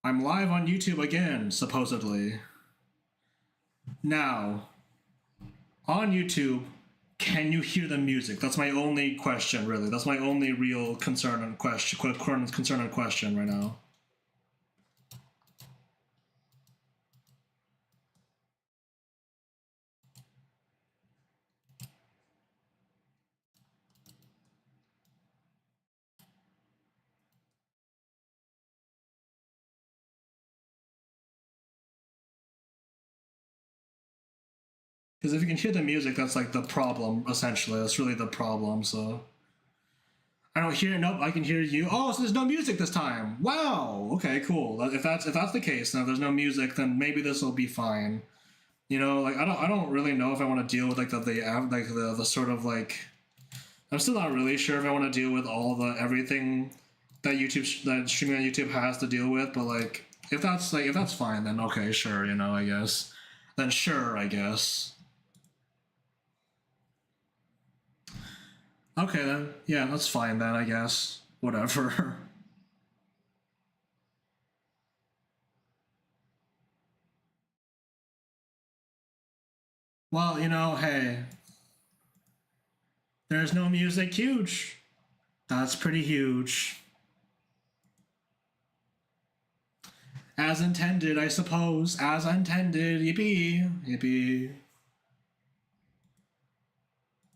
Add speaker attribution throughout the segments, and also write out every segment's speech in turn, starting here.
Speaker 1: I'm live on YouTube again, supposedly. Now, on YouTube, can you hear the music? That's my only question, really. That's my only real concern and question right now. Because if you can hear the music, that's like the problem, essentially. That's really the problem, so. I don't hear, nope, I can hear you. Oh, so there's no music this time. Wow, okay, cool. If that's the case, then if there's no music, then maybe this will be fine. You know, like I don't really know if I want to deal with like the sort of like, I'm still not really sure if I want to deal with all the everything that streaming on YouTube has to deal with, but like if that's fine, then okay, sure, you know, I guess. Then sure, I guess. Okay then, yeah, that's fine then, I guess. Whatever. Well, you know, hey, there's no music, huge. That's pretty huge. As intended, I suppose. As intended. Yippee. Yippee.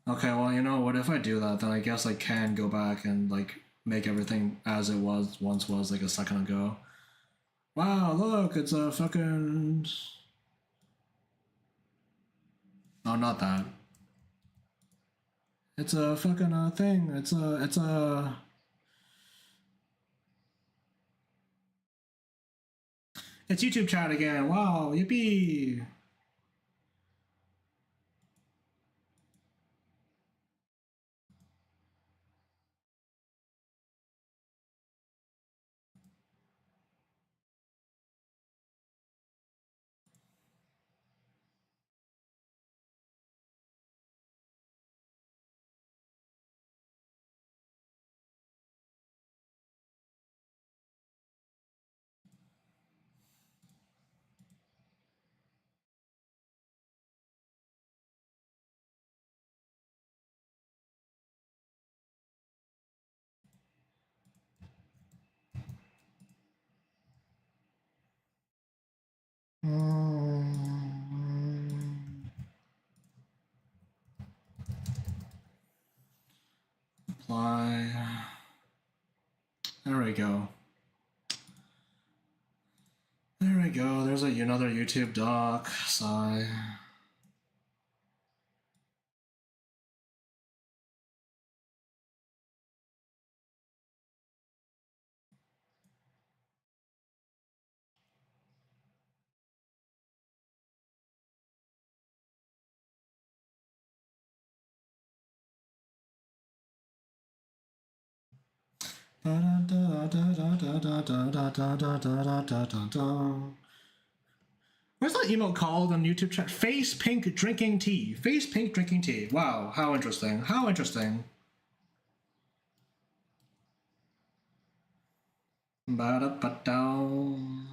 Speaker 1: Okay, well, you know what? If I do that, then I guess I can go back and, like, make everything as it once was, like, a second ago. Wow, look, it's a fucking... Oh, not that. It's a fucking thing. It's a... It's YouTube chat again. Wow, yippee. Apply. There we go. There we go. There's another YouTube doc. Sigh. Where's that emote called on YouTube chat? Face pink drinking tea. Face pink drinking tea. Wow, how interesting. How interesting. Ba-da-ba-down.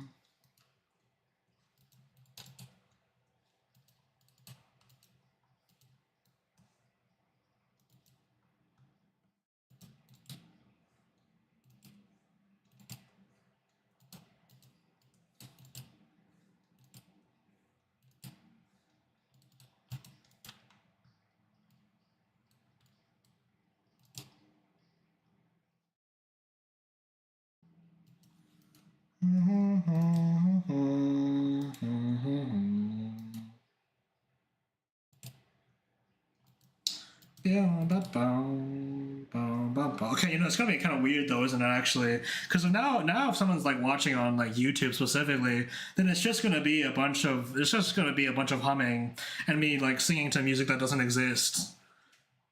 Speaker 1: Okay, you know, it's gonna be kind of weird though, isn't it? Actually, because now if someone's like watching on like YouTube specifically, then it's just gonna be a bunch of humming and me like singing to music that doesn't exist.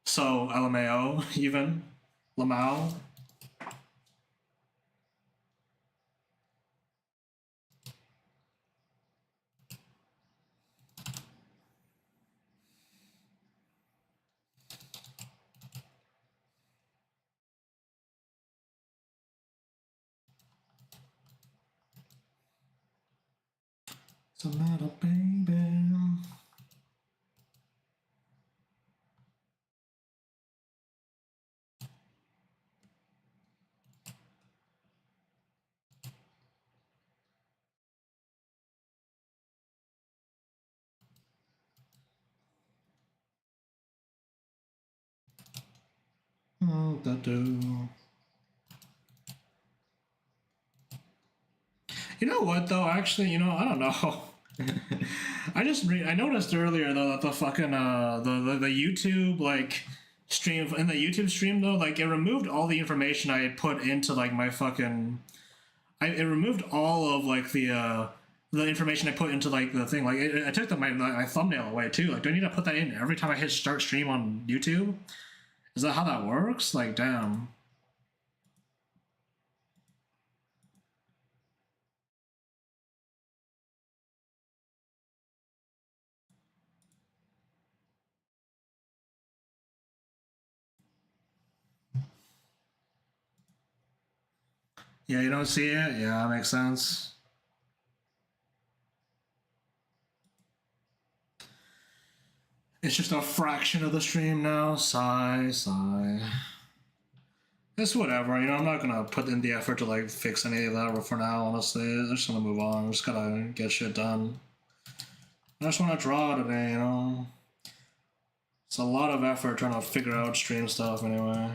Speaker 1: So lmao even lmao. the matter, baby? You know what though? Actually, I don't know. I noticed earlier though that the fucking the YouTube like stream in the YouTube stream though, like it removed all the information I had put into like my fucking it removed all of like the information I put into like the thing. Like I took my thumbnail away too. Like do I need to put that in every time I hit start stream on YouTube? Is that how that works? Like damn. Yeah, you don't see it? Yeah, that makes sense. It's just a fraction of the stream now. Sigh, sigh. It's whatever, I'm not gonna put in the effort to like fix any of that for now, honestly. I'm just gonna move on. I'm just gotta get shit done. I just wanna draw today. It's a lot of effort trying to figure out stream stuff anyway.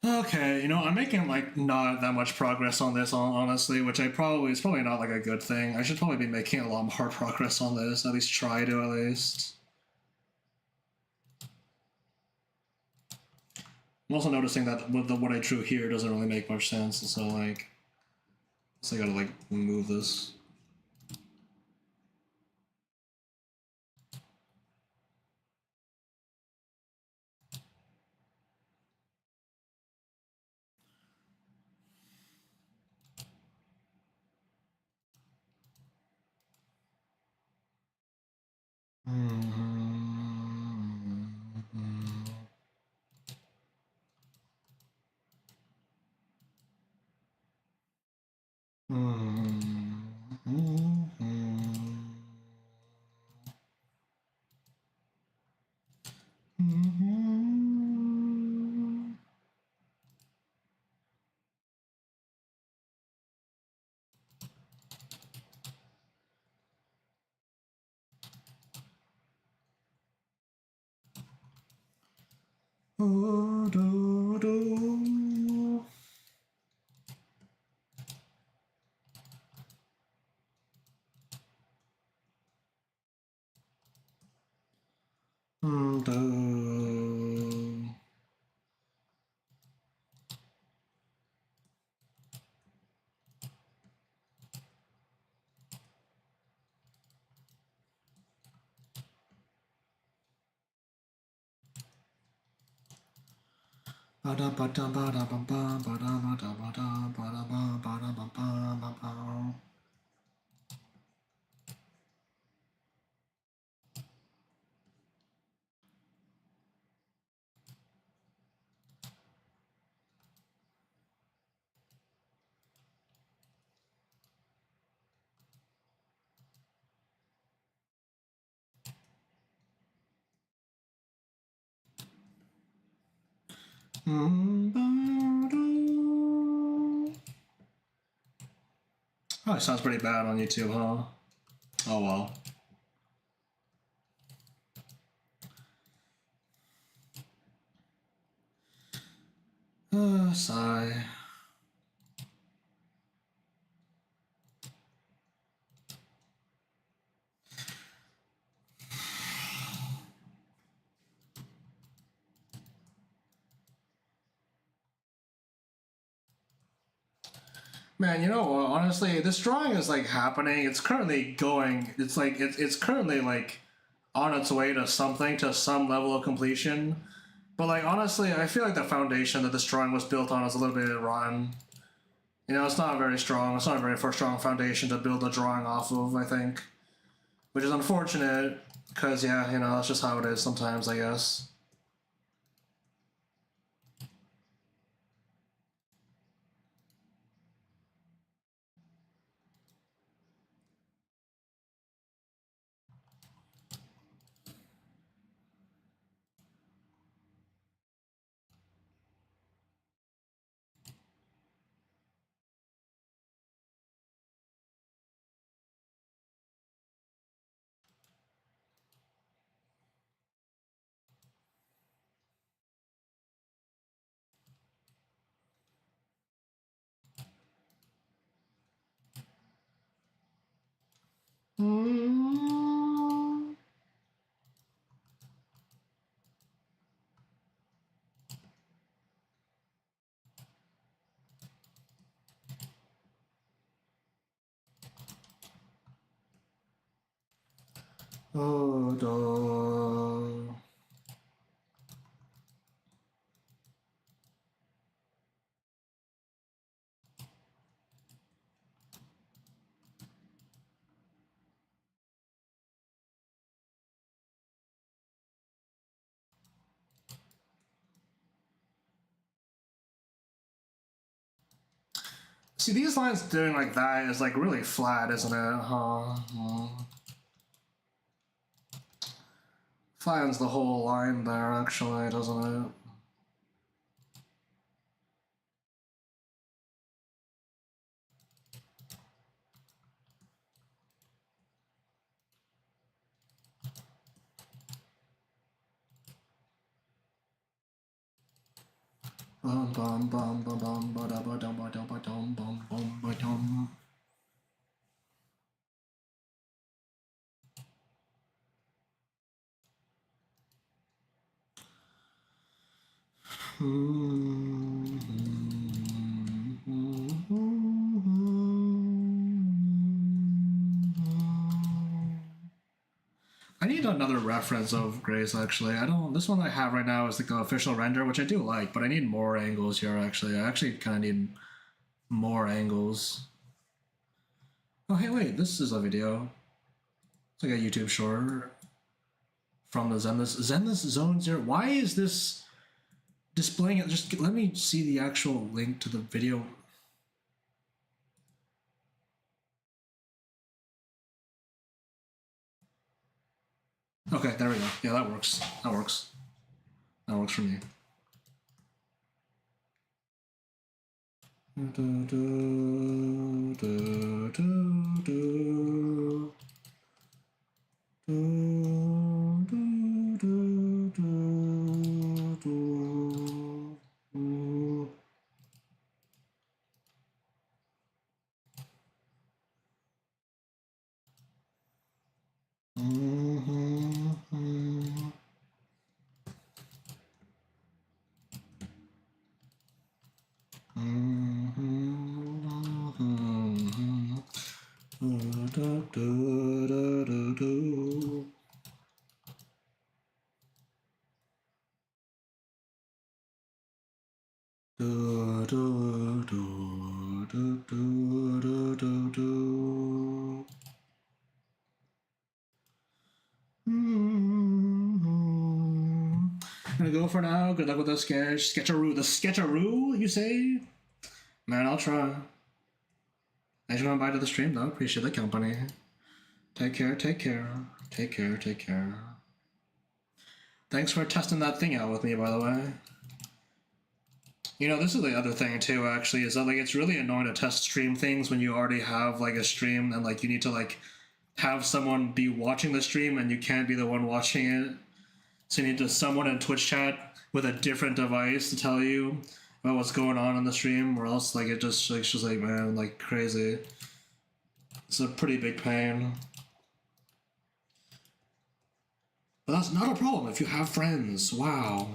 Speaker 1: Okay, I'm making like not that much progress on this, honestly, which it's probably not like a good thing. I should probably be making a lot more progress on this, at least try to at least. I'm also noticing that what I drew here doesn't really make much sense, so like, I gotta like move this. Oh, it sounds pretty bad on YouTube, huh? Oh well. Sigh. Man, you know what? Honestly, this drawing is like happening. It's currently going. It's like it's currently like on its way to something, to some level of completion. But like honestly, I feel like the foundation that this drawing was built on is a little bit rotten. You know, it's not very strong. It's not a very strong foundation to build a drawing off of, I think. Which is unfortunate, because, yeah, you know, that's just how it is sometimes, I guess. Mm. Oh, no. See, these lines doing like that is like really flat, isn't it? Huh? Flattens the whole line there, actually, doesn't it? Bum bum bum bum bum ba da ba dum ba dum ba dum bum bum ba dum. I need another reference of Grace, actually. I don't. This one I have right now is like the official render, which I do like, but I need more angles here, actually. I actually kind of need more angles. Oh, hey, wait, this is a video. It's like a YouTube short from the Zenless Zone Zero. Why is this displaying it? Just let me see the actual link to the video. Okay, there we go. Yeah, that works. That works. That works for me. Gonna go for now. Good luck with the sketcharoo. The sketcharoo, you say? Man, I'll try. Thanks for coming by to the stream, though. Appreciate the company. Take care, take care. Take care, take care. Thanks for testing that thing out with me, by the way. You know, this is the other thing too. Actually, is that like it's really annoying to test stream things when you already have like a stream and like you need to like have someone be watching the stream and you can't be the one watching it. So you need to someone in Twitch chat with a different device to tell you about what's going on in the stream, or else like it just like it's just like man like crazy. It's a pretty big pain. But that's not a problem if you have friends. Wow.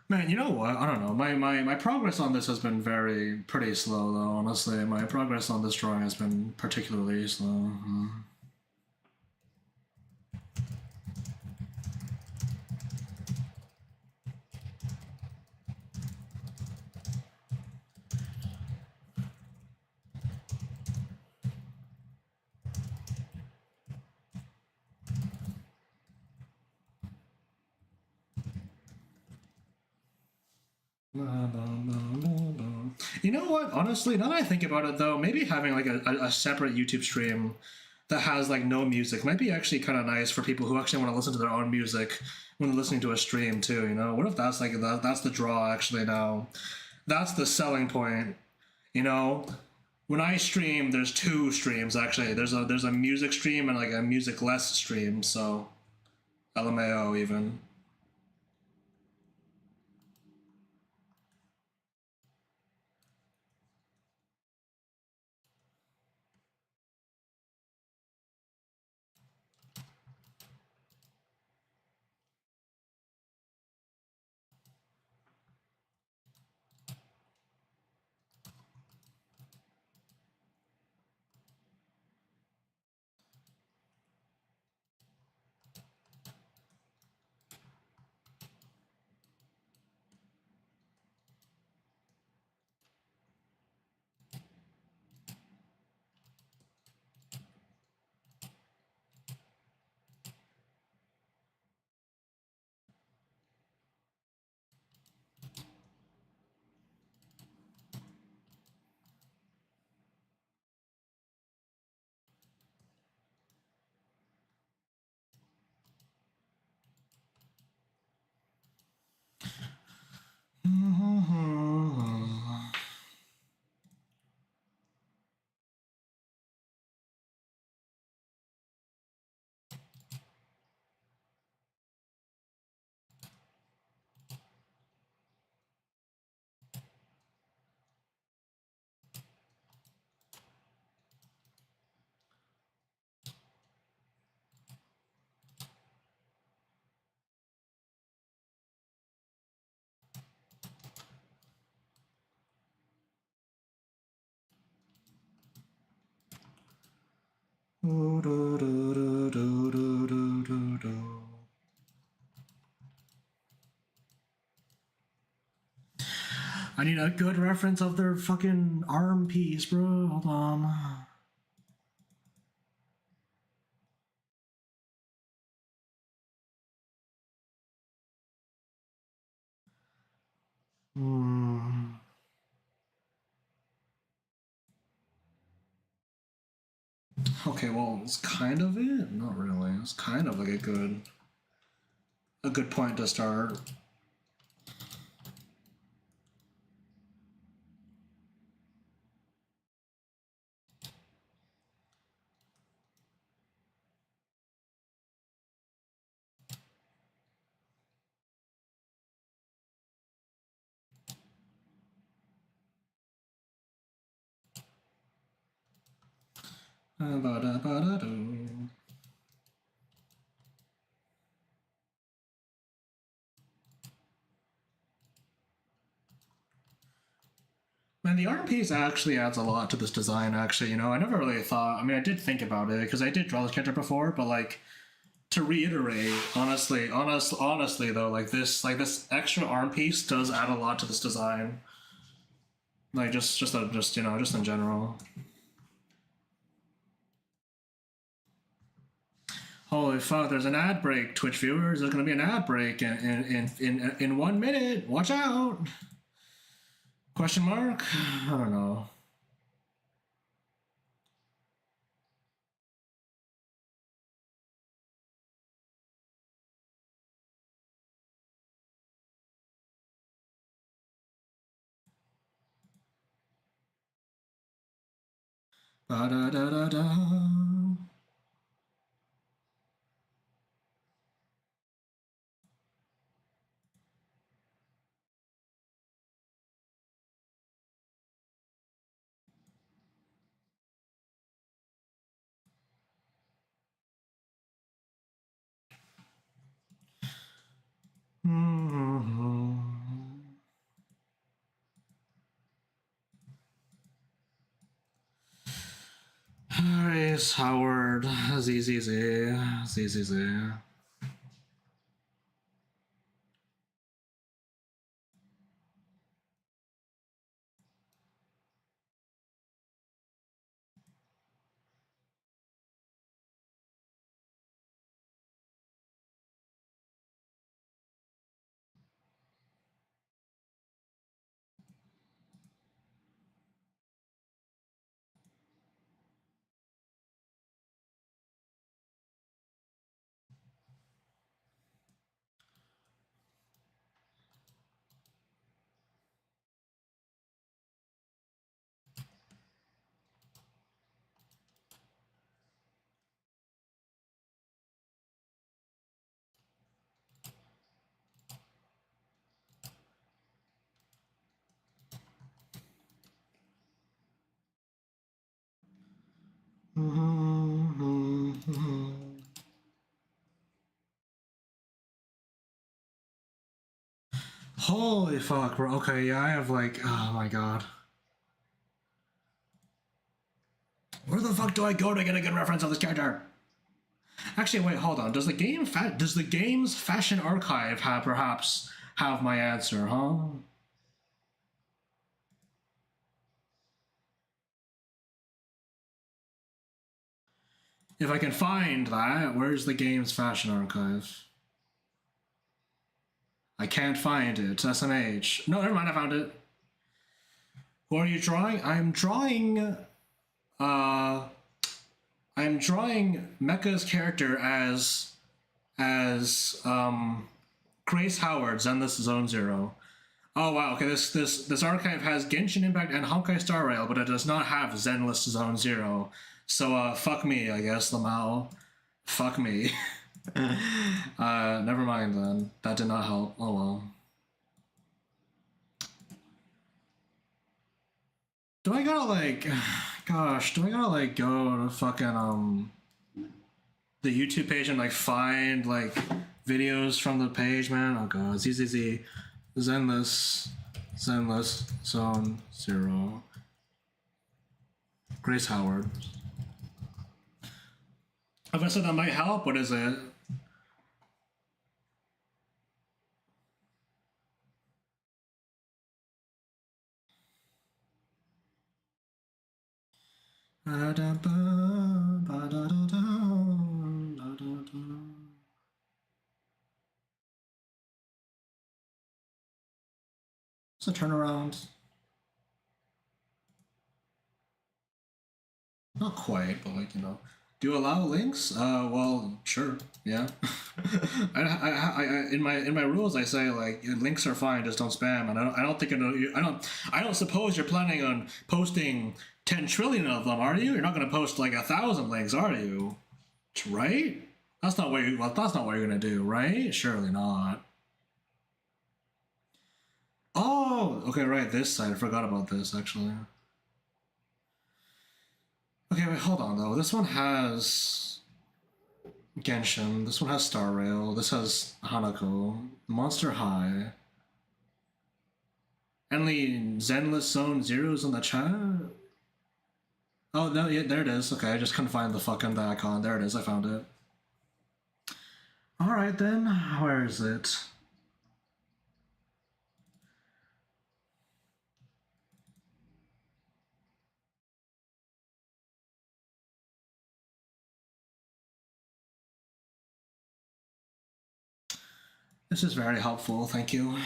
Speaker 1: Man, you know what? I don't know. My progress on this has been pretty slow though, honestly. My progress on this drawing has been particularly slow. You know what? Honestly, now that I think about it, though, maybe having like a separate YouTube stream that has like no music might be actually kind of nice for people who actually want to listen to their own music when they're listening to a stream too. You know, what if that's like that's the draw actually now? That's the selling point. You know, when I stream, there's two streams actually. There's a music stream and like a music less stream. So, lmao even. I need a good reference of their fucking arm piece, bro. Hold on. Okay, well, it's kind of it. Not really. It's kind of like a good point to start. Man, the art piece actually adds a lot to this design. Actually, you know, I never really thought. I mean, I did think about it because I did draw this character before, but like to reiterate, honestly though, like this extra arm piece does add a lot to this design. Like just you know, just in general. Holy fuck! There's an ad break, Twitch viewers. There's gonna be an ad break in 1 minute. Watch out! Question mark? I don't know. Ba da da da da. Nice, Howard. ZZZ. Holy fuck, bro. Okay, yeah, I have like, oh my god. Where the fuck do I go to get a good reference of this character? Actually, wait, hold on. Does the game's fashion archive perhaps have my answer, huh? If I can find that, where's the game's fashion archive? I can't find it. SMH. No, never mind, I found it. Who are you drawing? I'm drawing Mecha's character as Grace Howard, Zenless Zone Zero. Oh wow, okay, this archive has Genshin Impact and Honkai Star Rail, but it does not have Zenless Zone Zero. So fuck me, I guess, lmao. Fuck me. Never mind then. That did not help. Oh well. Do I gotta like, gosh, do I gotta like go to fucking the YouTube page and like find like videos from the page, man? Oh god, ZZZ, Zenless Zone Zero, Grace Howard. If I said that might help, what is it? It's a turnaround. Not quite, but like, you know. Do you allow links? Well, sure, yeah. I in my rules I say like links are fine, just don't spam. And I don't suppose you're planning on posting 10 trillion of them, are you? You're not going to post like 1,000 links, are you? Right? That's not what you're gonna do, right? Surely not. Oh, okay, right. This side, I forgot about this actually. Okay, wait, hold on though. This one has Genshin. This one has Star Rail. This has Hanako. Monster High. Only Zenless Zone Zero's in the chat. Oh no, yeah, there it is. Okay, I just couldn't find the icon. There it is. I found it. All right then, where is it? This is very helpful, thank you.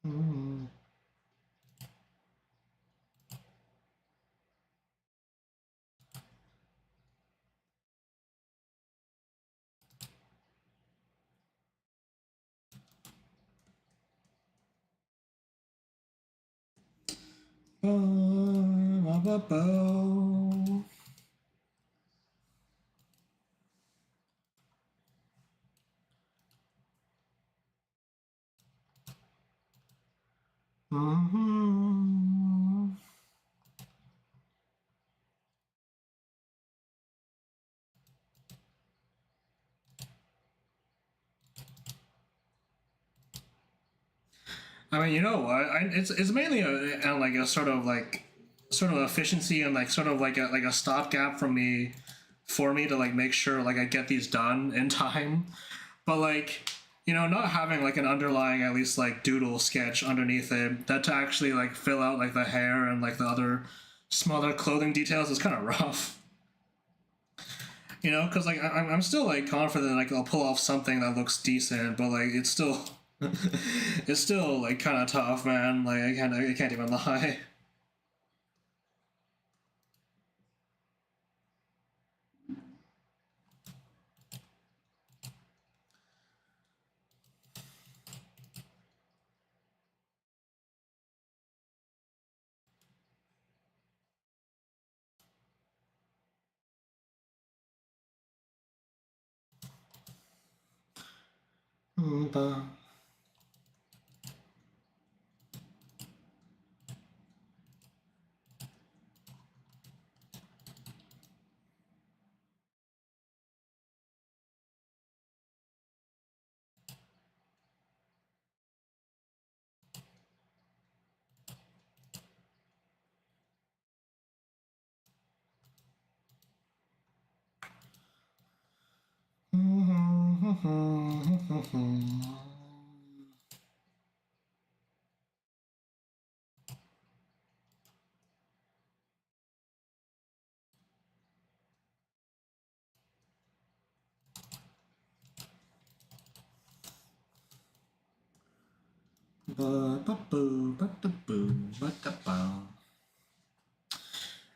Speaker 1: Mm. Mhm. I mean, you know what? It's mainly like a sort of efficiency and like sort of like a stopgap for me to like make sure like I get these done in time. But like not having like an underlying at least like doodle sketch underneath it that to actually like fill out like the hair and like the other smaller clothing details is kind of rough. Because like I'm still like confident like I'll pull off something that looks decent, but like it's still it's still like kind of tough, man. Like I can't even lie.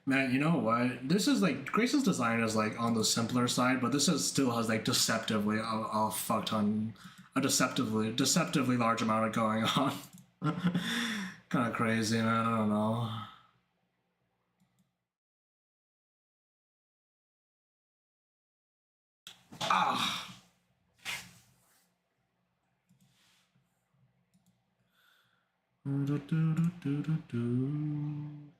Speaker 1: Man, you know what? This is like Grace's design is like on the simpler side, but this is still has like deceptively a fuck ton, a deceptively large amount of going on. Kind of crazy, man. I don't know. Ah. Do, do, do, do, do, do.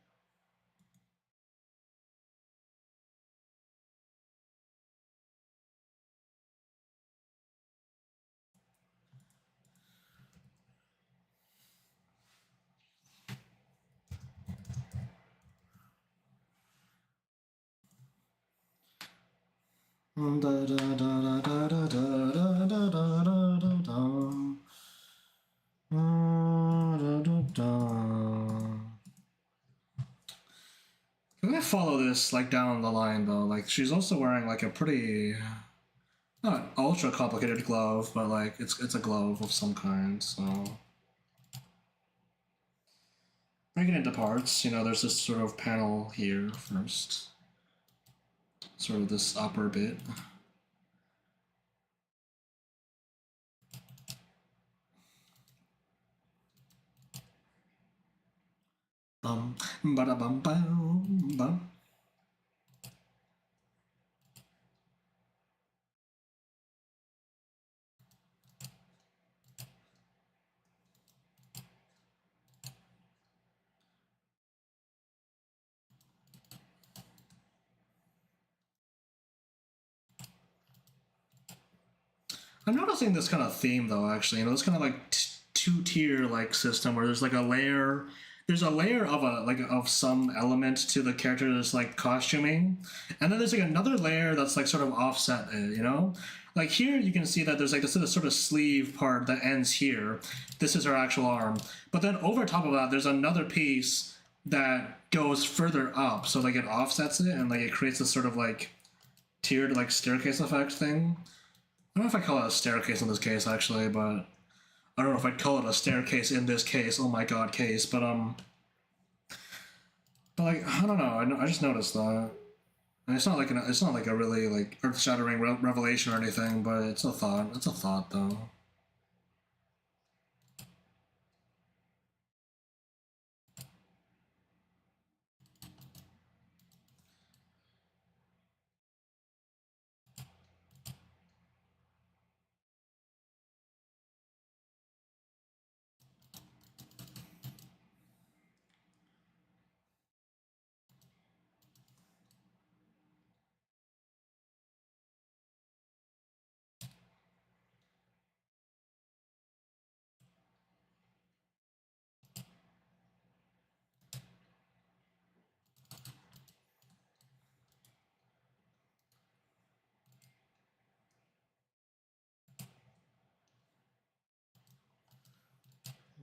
Speaker 1: Da, da, da, da, da, da, da, da, da, da, da, da. Da, da, da. Can I follow this like down the line though? Like she's also wearing like a pretty not ultra complicated glove, but like it's a glove of some kind. So breaking into parts, there's this sort of panel here first, sort of this upper bit. Bum, bada bum bum bum. I'm noticing this kind of theme though. Actually, this kind of like two-tier like system where there's like a layer. There's a layer of a like of some element to the character's like costuming, and then there's like another layer that's like sort of offset it. Like here you can see that there's like this sort of sleeve part that ends here. This is her actual arm, but then over top of that there's another piece that goes further up, so like it offsets it and like it creates this sort of like tiered like staircase effect thing. I don't know if I call it a staircase in this case actually, but I don't know if I'd call it a staircase in this case. Oh my god, case. But like I don't know. I just noticed that. And it's not like a really like earth-shattering revelation or anything, but it's a thought. It's a thought though.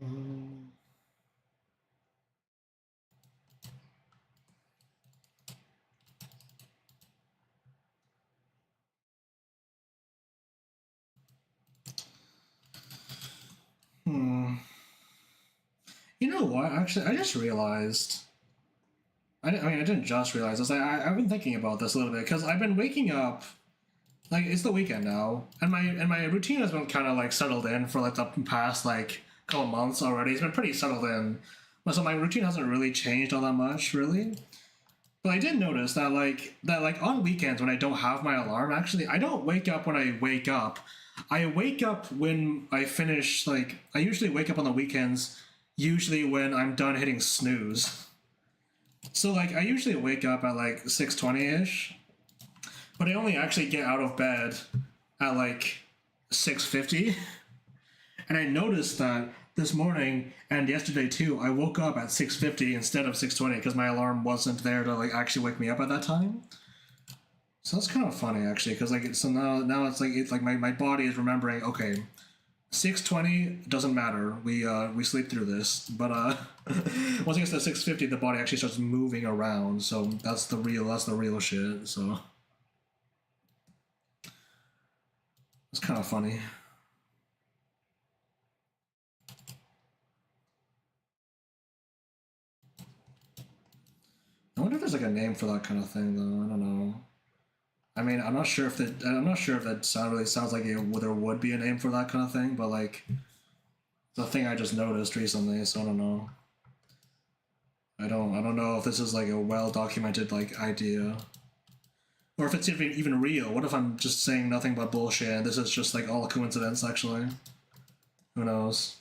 Speaker 1: Mm. Hmm. You know what? Actually, I just realized. I didn't just realize this. I've been thinking about this a little bit because I've been waking up. Like it's the weekend now, and my routine has been kind of like settled in for like the past like couple months already. It's been pretty settled in, but so my routine hasn't really changed all that much, really. But I did notice that on weekends when I don't have my alarm, actually I don't wake up when I wake up. I wake up when I finish. Like I usually wake up on the weekends, usually when I'm done hitting snooze. So like I usually wake up at like 6:20 ish, but I only actually get out of bed at like 6:50. And I noticed that this morning and yesterday too, I woke up at 6:50 instead of 6:20 because my alarm wasn't there to like actually wake me up at that time. So that's kind of funny actually, because like so now it's like my body is remembering. Okay, 6:20 doesn't matter. We sleep through this, but once it gets to 6:50, the body actually starts moving around. So that's the real shit. So it's kind of funny. I wonder if there's like a name for that kind of thing though. I don't know. I mean, I'm not sure if that really sounds like there would be a name for that kind of thing, but like the thing I just noticed recently, so I don't know. I don't know if this is like a well documented like idea, or if it's even real. What if I'm just saying nothing but bullshit and this is just like all a coincidence? Actually, who knows?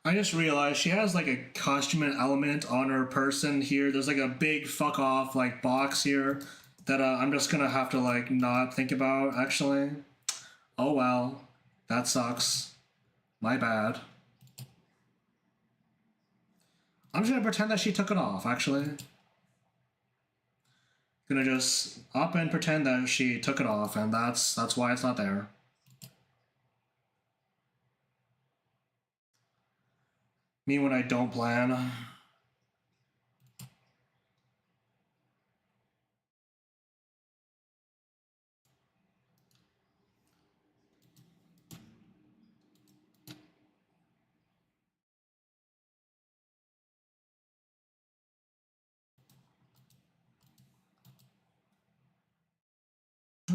Speaker 1: I just realized she has like a costume element on her person here. There's like a big fuck off like box here that I'm just gonna have to like not think about actually. Oh well, that sucks. My bad. I'm just gonna pretend that she took it off actually. Gonna just up and pretend that she took it off and that's why it's not there. Me when I don't plan.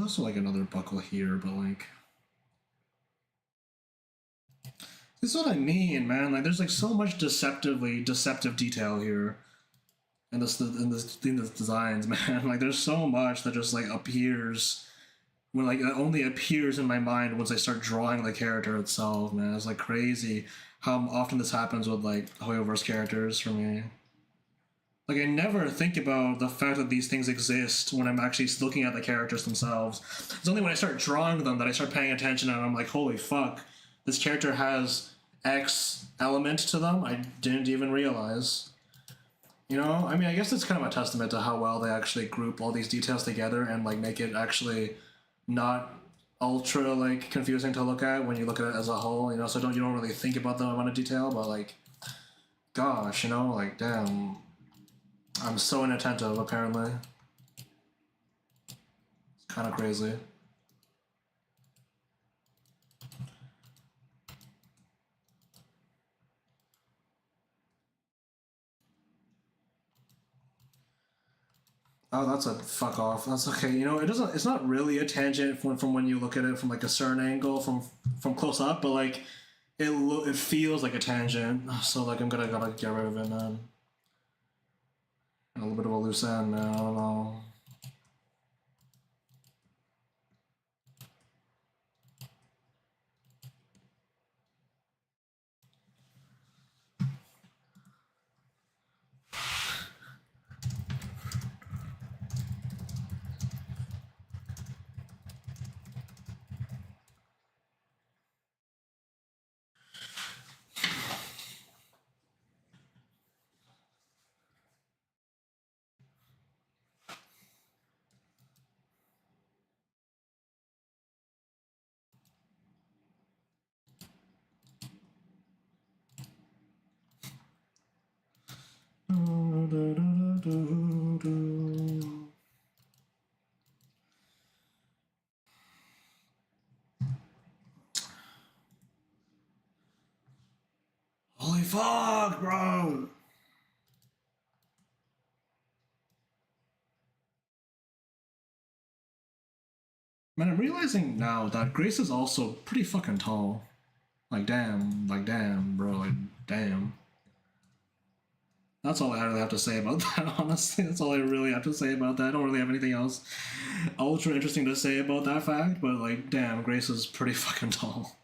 Speaker 1: also like another buckle here, but like this is what I mean, man. Like there's like so much deceptive detail here in this designs, man. Like there's so much that just like appears when like it only appears in my mind once I start drawing the character itself, man. It's like crazy how often this happens with like Hoyoverse characters for me. Like I never think about the fact that these things exist when I'm actually looking at the characters themselves. It's only when I start drawing them that I start paying attention and I'm like, holy fuck, this character has X element to them I didn't even realize. You know, I mean, I guess it's kind of a testament to how well they actually group all these details together and like make it actually not ultra like confusing to look at when you look at it as a whole. You know, so you don't really think about the amount of detail, but like, gosh, you know, like damn. I'm so inattentive, apparently. It's kind of crazy. Oh, that's a fuck off. That's okay. You know, it doesn't. It's not really a tangent from when you look at it from like a certain angle from close up, but like it feels like a tangent. So like I'm gonna gotta get rid of it, man. A little bit of a loose end, man. I don't know. Holy fuck, bro! Man, I'm realizing now that Grace is also pretty fucking tall. Like damn, bro, like damn. That's all I really have to say about that, honestly. That's all I really have to say about that. I don't really have anything else ultra interesting to say about that fact, but like, damn, Grace is pretty fucking tall.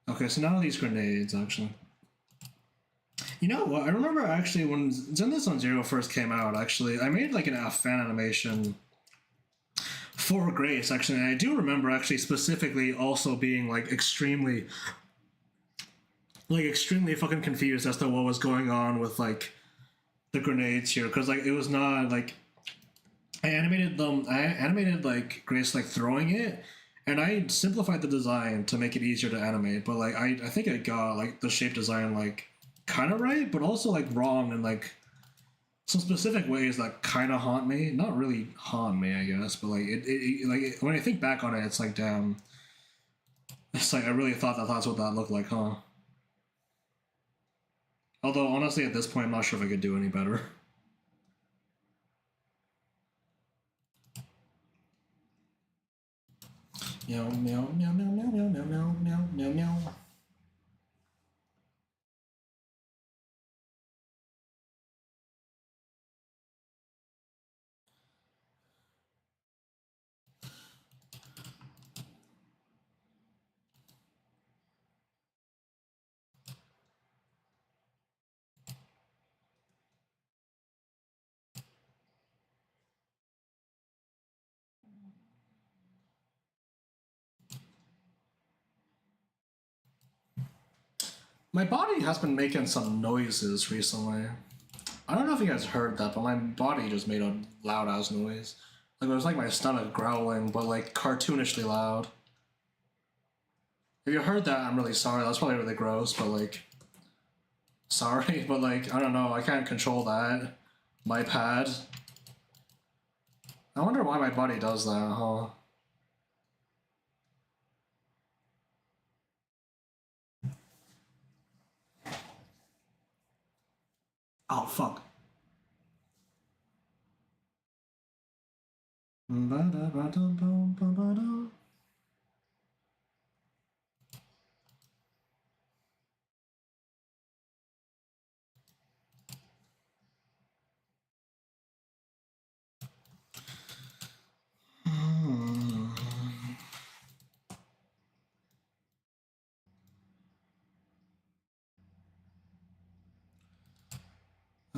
Speaker 1: Okay, so now these grenades, actually. You know what? I remember actually when Zenless Zone Zero first came out, actually, I made like a fan animation for Grace, actually, and I do remember actually specifically also being like extremely fucking confused as to what was going on with like the grenades here, because like it was not like I animated like Grace like throwing it, and I simplified the design to make it easier to animate. But like I think I got like the shape design like kind of right, but also like wrong in like some specific ways that kind of haunt me. Not really haunt me, I guess, but like when I think back on it, it's like damn. It's like I really thought that's what that looked like, huh? Although honestly, at this point, I'm not sure if I could do any better. Meow meow meow meow meow meow meow meow meow meow meow. My body has been making some noises recently. I don't know if you guys heard that, but my body just made a loud ass noise. Like it was like my stomach growling, but like cartoonishly loud. If you heard that, I'm really sorry. That's probably really gross, but like, sorry, but like, I don't know. I can't control that. My pad. I wonder why my body does that, huh? Oh, fuck.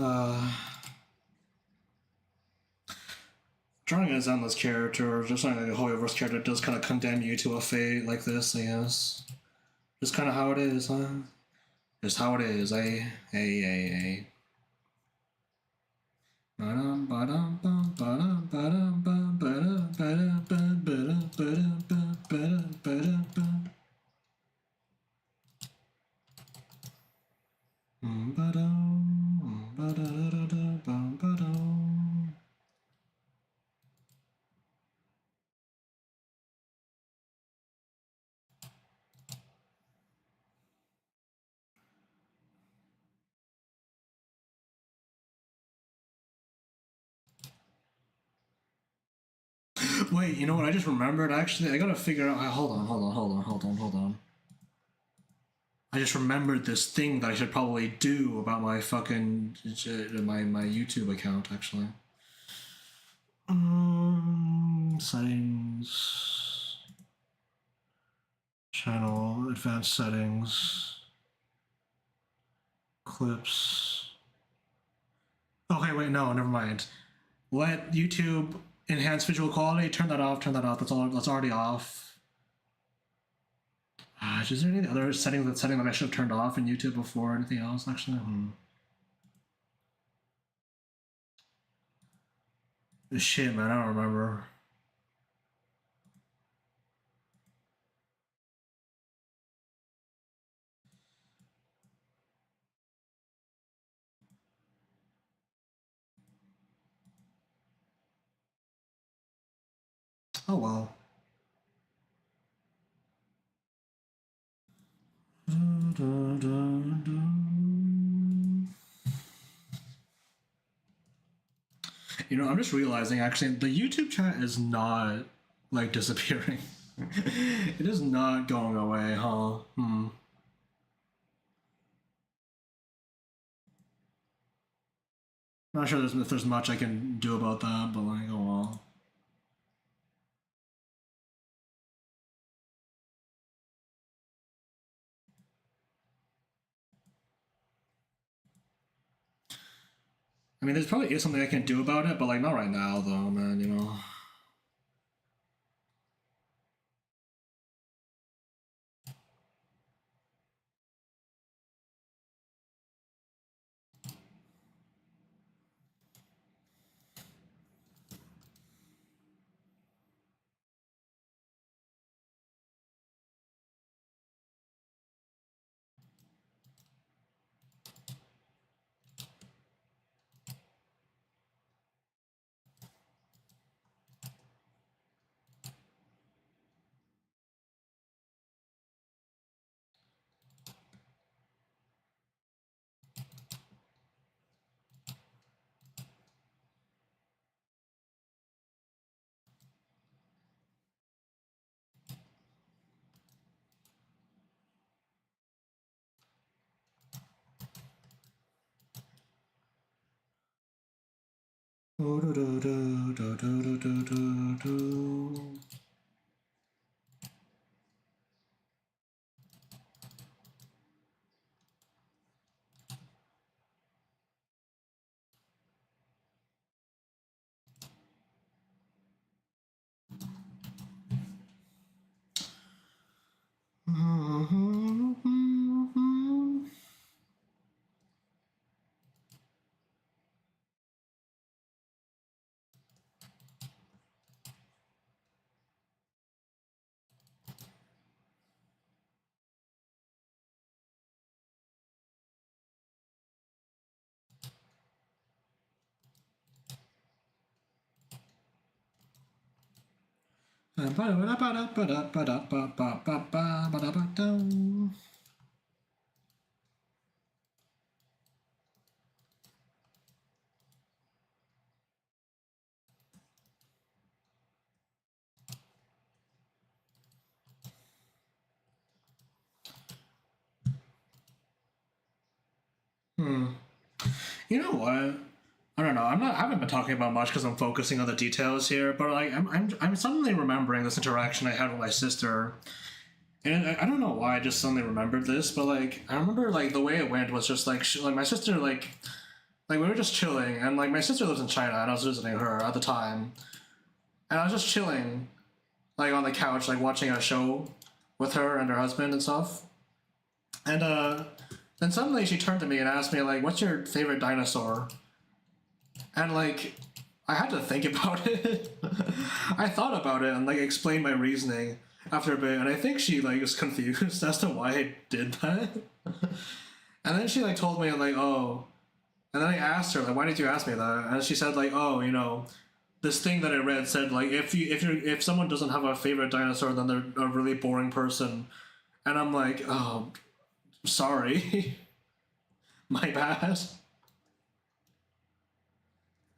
Speaker 1: Uh, drawing a Zenless character, or just like a Hoyoverse character, does kind of condemn you to a fate like this, I guess. Just kind of how it is, huh? Just how it is, eh? Hey, hey, hey. Ba-dum, ba-dum, bum, ba-dum, ba-dum, bum, ba-dum, ba-dum, bum, ba-dum, ba-dum, bum, ba-dum, ba-dum, bum. Ba-dum, ba-da-da-da, bum, ba-dum. Wait, you know what? I just remembered. Actually, I gotta figure out. Hold on, hold on, hold on, hold on, hold on. I just remembered this thing that I should probably do about my fucking my YouTube account. Actually, settings, channel, advanced settings, clips. Okay, wait, no, never mind. Let YouTube enhance visual quality. Turn that off. Turn that off. That's all. That's already off. Is there any other setting that I should have turned off in YouTube before anything else? Actually, shit, man, I don't remember. Oh well. You know, I'm just realizing actually the YouTube chat is not like disappearing. It is not going away, huh? Not sure if there's much I can do about that, but like, oh well. I mean, there's probably is something I can do about it, but like not right now, though, man. You know. You know what? I don't know. I haven't been talking about much because I'm focusing on the details here. But like, I'm suddenly remembering this interaction I had with my sister, and I don't know why I just suddenly remembered this. But like, I remember like the way it went was just like like my sister like we were just chilling, and like my sister lives in China, and I was visiting her at the time, and I was just chilling, like on the couch, like watching a show with her and her husband and stuff, and then suddenly she turned to me and asked me like, "What's your favorite dinosaur?" And like, I had to think about it. I thought about it and like explained my reasoning after a bit, and I think she like was confused as to why I did that. And then she like told me like, "Oh," and then I asked her like, "Why did you ask me that?" And she said like, "Oh, you know, this thing that I read said like if someone doesn't have a favorite dinosaur, then they're a really boring person." And I'm like, "Oh, sorry, my bad."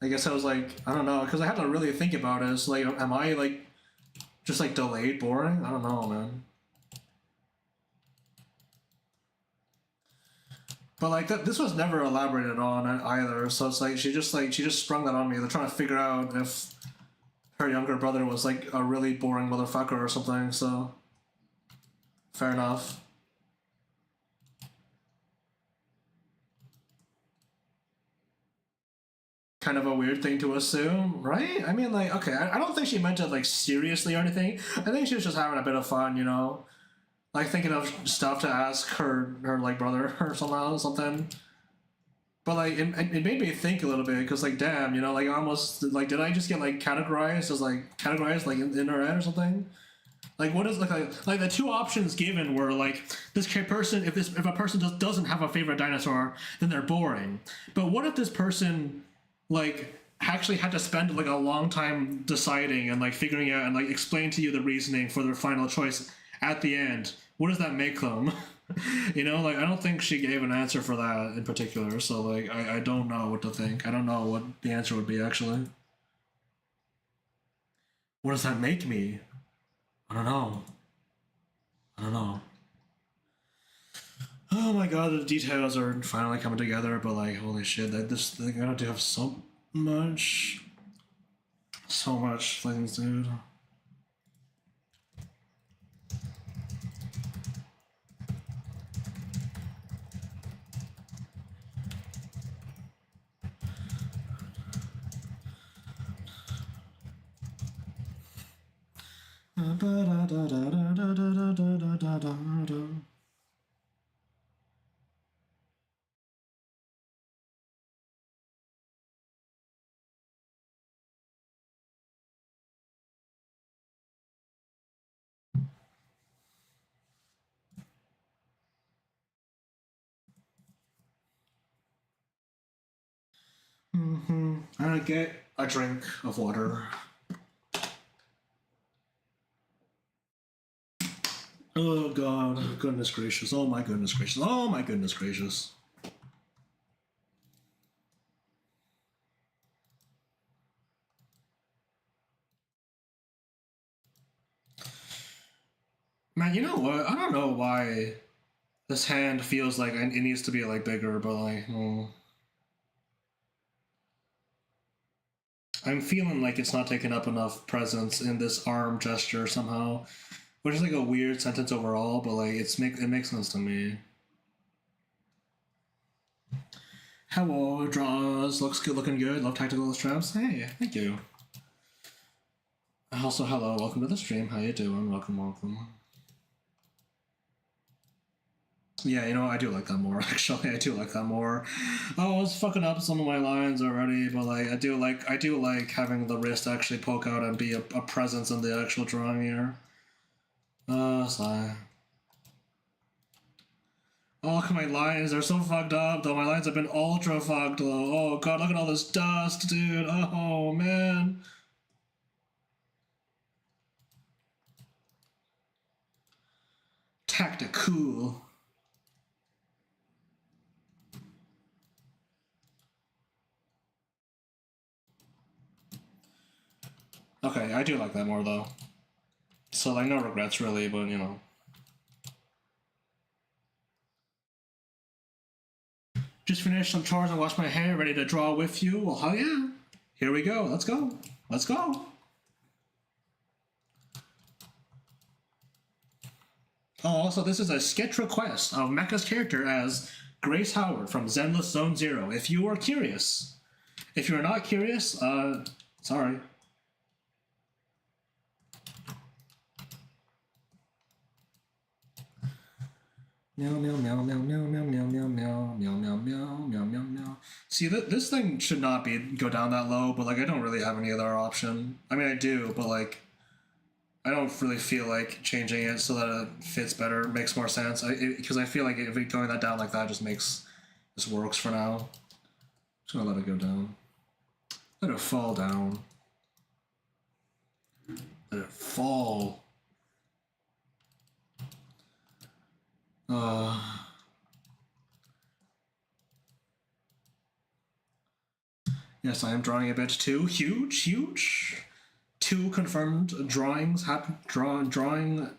Speaker 1: I guess I was like, I don't know, because I had to really think about it. It's like, am I like just like delayed, boring? I don't know, man. But like that, this was never elaborated on either. So it's like she just sprung that on me. They're trying to figure out if her younger brother was like a really boring motherfucker or something. So fair enough. Kind of a weird thing to assume, right? I mean, like, okay, I don't think she meant it like seriously or anything. I think she was just having a bit of fun, you know, like thinking of stuff to ask her like brother or something. But like it made me think a little bit because like damn, you know, like almost like did I just get like categorized like in her head or something? Like what is like the two options given were like this person if a person doesn't have a favorite dinosaur then they're boring. But what if this person like actually had to spend like a long time deciding and like figuring out and like explain to you the reasoning for their final choice at the end? What does that make them? You know, like I don't think she gave an answer for that in particular. So like I don't know what to think. I don't know what the answer would be actually. What does that make me? I don't know. I don't know. Oh my god, the details are finally coming together, but like holy shit, that this thing gotta do have much so much things, dude. I get a drink of water. Oh god, goodness gracious, oh my goodness gracious, oh my goodness gracious. Man, you know what? I don't know why this hand feels like it needs to be like bigger, but like, I'm feeling like it's not taking up enough presence in this arm gesture somehow, which is like a weird sentence overall, but like it makes sense to me. Hello, draws. Looks good, looking good. Love tactical straps. Hey, thank you. Also, hello, welcome to the stream. How you doing? Welcome, welcome. Yeah, you know, I do like that more, actually. I do like that more. Oh, I was fucking up some of my lines already, but like I do like having the wrist actually poke out and be a presence in the actual drawing here. Sigh. Oh, look at my lines, they're so fucked up though. My lines have been ultra fucked though. Oh god, look at all this dust, dude. Oh man. Tactical. Okay, I do like that more though. So like no regrets really, but you know. Just finished some chores and washed my hair, ready to draw with you. Well, hell yeah. Here we go. Let's go. Let's go. Oh, also, this is a sketch request of Mecha's character as Grace Howard from Zenless Zone Zero. If you are curious. If you're not curious, sorry. Meow meow meow meow meow meow meow meow meow meow meow meow meow meow meow. See, this thing should not go down that low, but like I don't really have any other option. I mean, I do, but like I don't really feel like changing it so that it fits better, makes more sense. Because I feel like if it going that down like that just works for now. Just gonna let it go down. Let it fall down. Let it fall. Yes, I am drawing a bit too. Huge, huge. 2 confirmed drawings drawing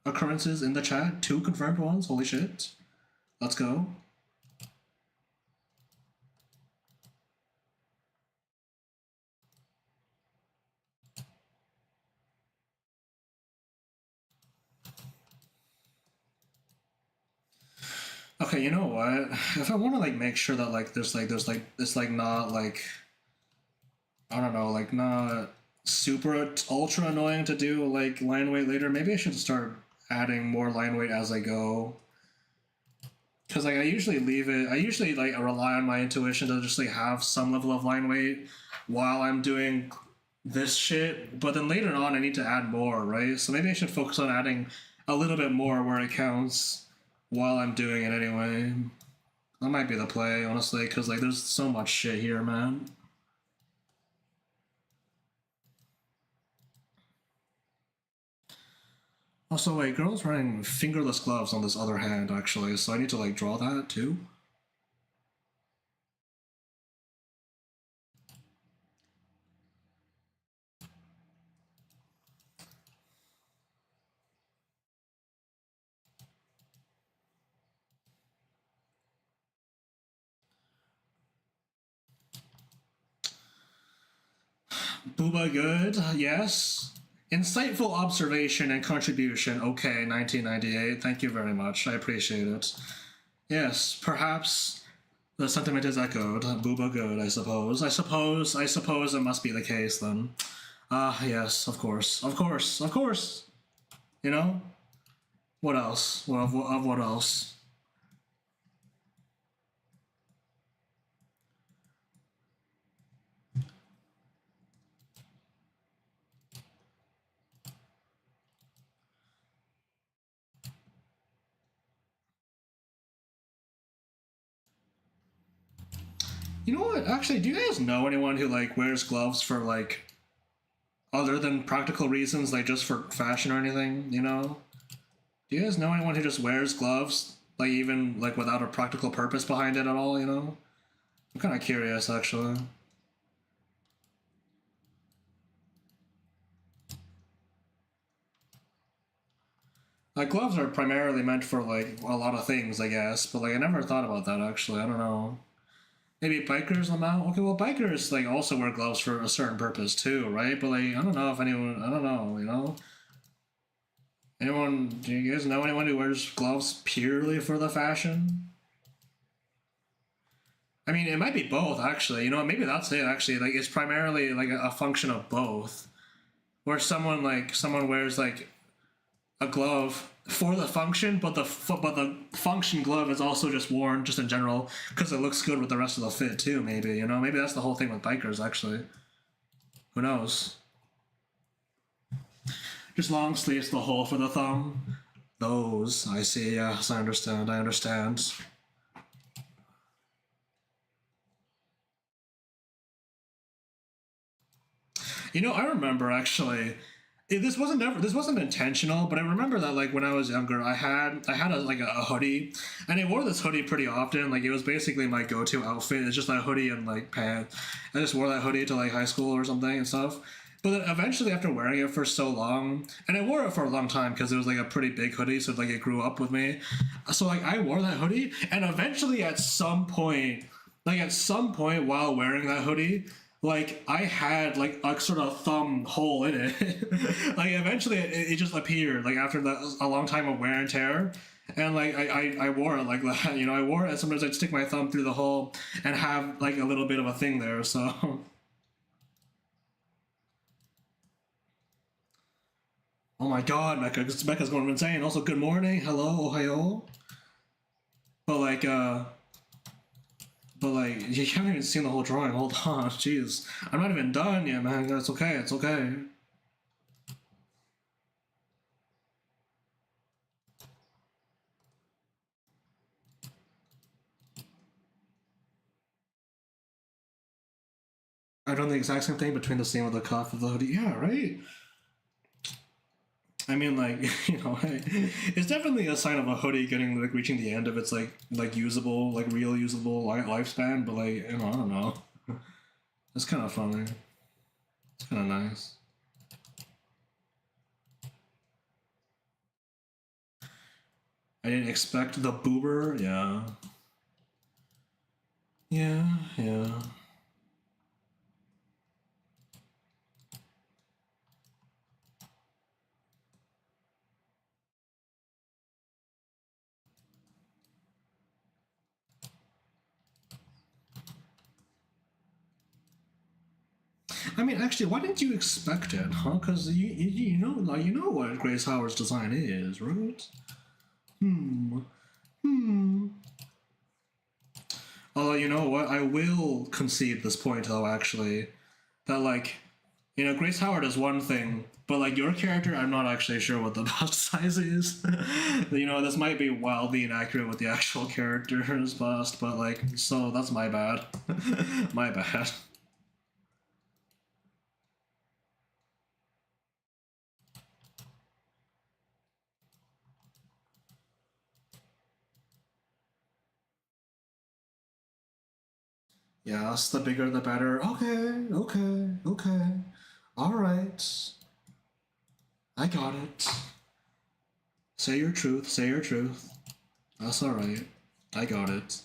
Speaker 1: occurrences in the chat. 2 confirmed ones. Holy shit. Let's go. Okay, you know what? If I want to like make sure that like there's like not like I don't know, like not super ultra annoying to do like line weight later, maybe I should start adding more line weight as I go. Cause like I usually like rely on my intuition to just like have some level of line weight while I'm doing this shit, but then later on I need to add more, right? So maybe I should focus on adding a little bit more where it counts while I'm doing it anyway. That might be the play, honestly, because like there's so much shit here, man. Also, wait, girl's wearing fingerless gloves on this other hand, actually, so I need to like draw that too. Booba good, yes. Insightful observation and contribution. Okay, 1998. Thank you very much. I appreciate it. Yes, perhaps the sentiment is echoed. Booba good, I suppose. I suppose it must be the case then. Yes, of course. Of course. Of course. You know? What else? What else? You know what? Actually, do you guys know anyone who like wears gloves for like other than practical reasons, like just for fashion or anything? You know? Do you guys know anyone who just wears gloves, like even like without a practical purpose behind it at all? You know? I'm kind of curious, actually. Like gloves are primarily meant for like a lot of things, I guess, but like I never thought about that actually. I don't know. Maybe bikers lmao. Okay, well, bikers like also wear gloves for a certain purpose too, right? But like, I don't know if anyone. I don't know. You know, anyone? Do you guys know anyone who wears gloves purely for the fashion? I mean, it might be both actually. You know, maybe that's it actually. Like, it's primarily like a function of both. Where someone wears like a glove for the function, but the function glove is also just worn just in general because it looks good with the rest of the fit too. Maybe, you know, maybe that's the whole thing with bikers. Actually, who knows? Just long sleeves, the hole for the thumb. Those I see. Yes, I understand. I understand. You know, I remember actually. This wasn't intentional, but I remember that like when I was younger, I had a hoodie, and I wore this hoodie pretty often. Like it was basically my go to outfit. It's just a hoodie and like pants. I just wore that hoodie to like high school or something and stuff. But then eventually, after wearing it for so long, and I wore it for a long time because it was like a pretty big hoodie, so like it grew up with me. So like I wore that hoodie, and eventually at some point while wearing that hoodie, like I had like a sort of thumb hole in it. Like eventually it just appeared like after a long time of wear and tear. And like I wore it like that, you know. I wore it, and sometimes I'd stick my thumb through the hole and have like a little bit of a thing there. So, oh my God, Mecca's going insane. Also, good morning, hello, ohio. But like, you haven't even seen the whole drawing. Hold on, jeez, I'm not even done yet, man. It's okay, it's okay. I've done the exact same thing between the seam of the cuff of the hoodie. Yeah, right. I mean, like you know, it's definitely a sign of a hoodie getting like reaching the end of its like usable, like real usable lifespan. But like, you know, I don't know. It's kind of funny. It's kind of nice. I didn't expect the boober. Yeah, yeah, yeah. I mean, actually, why didn't you expect it, huh? Because you know like you know what Grace Howard's design is, right? Hmm. Hmm. Although you know what, I will concede this point though. Actually, that like you know, Grace Howard is one thing, but like your character, I'm not actually sure what the bust size is. You know, this might be wildly inaccurate with the actual character's bust, but like, so that's my bad. My bad. Yes, the bigger the better. Okay, okay, okay. All right. I got it. Say your truth, say your truth. That's all right. I got it.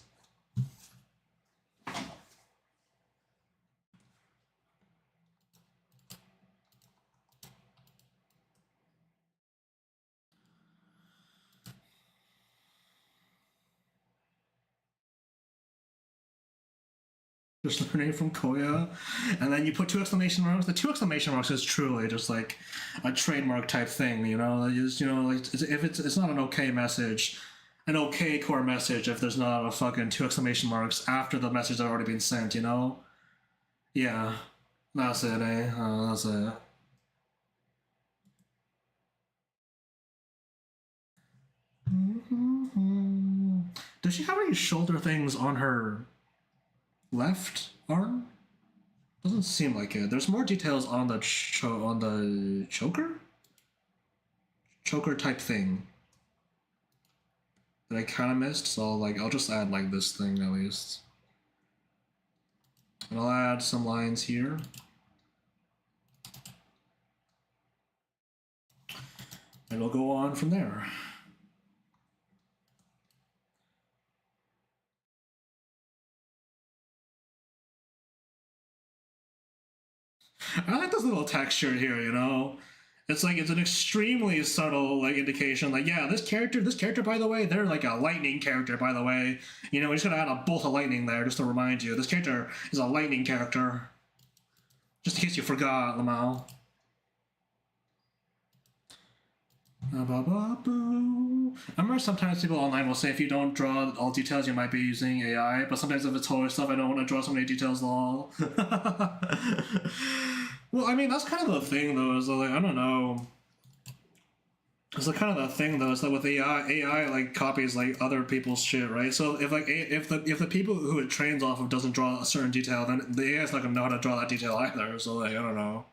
Speaker 1: Just learning from Koya, and then you put two exclamation marks. The two exclamation marks is truly just like a trademark type thing, you know. Just, you know, like if it's not an okay message, an okay core message if there's not a fucking two exclamation marks after the message had already been sent, you know. Yeah, that's it, eh? That's it. Does she have any shoulder things on her left arm? Doesn't seem like it. There's more details on the on the choker type thing that I kind of missed. So like I'll just add like this thing at least, and I'll add some lines here. And we'll go on from there. this little texture here, you know? It's like it's an extremely subtle like indication. Like, yeah, this character, by the way, they're like a lightning character, by the way. You know, we just gotta add a bolt of lightning there just to remind you. This character is a lightning character. Just in case you forgot, lmao. I remember sometimes people online will say if you don't draw all details, you might be using AI, but sometimes if it's horror stuff, I don't want to draw so many details at all. Well, I mean, that's kind of the thing, though, is like, I don't know. It's like kind of the thing, though, is that with AI like copies like other people's shit, right? So if like if the people who it trains off of doesn't draw a certain detail, then the AI is not gonna know how to draw that detail either. So like, I don't know.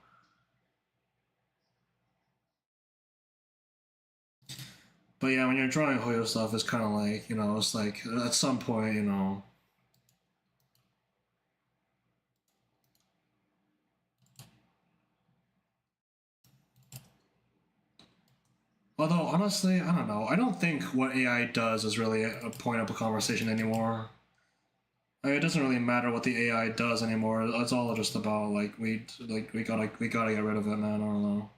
Speaker 1: But yeah, when you're drawing Hoyo stuff, it's kind of like, you know, it's like at some point, you know. Although, honestly, I don't know. I don't think what AI does is really a point of a conversation anymore. Like, it doesn't really matter what the AI does anymore. It's all just about, like, we gotta get rid of it, man. I don't know.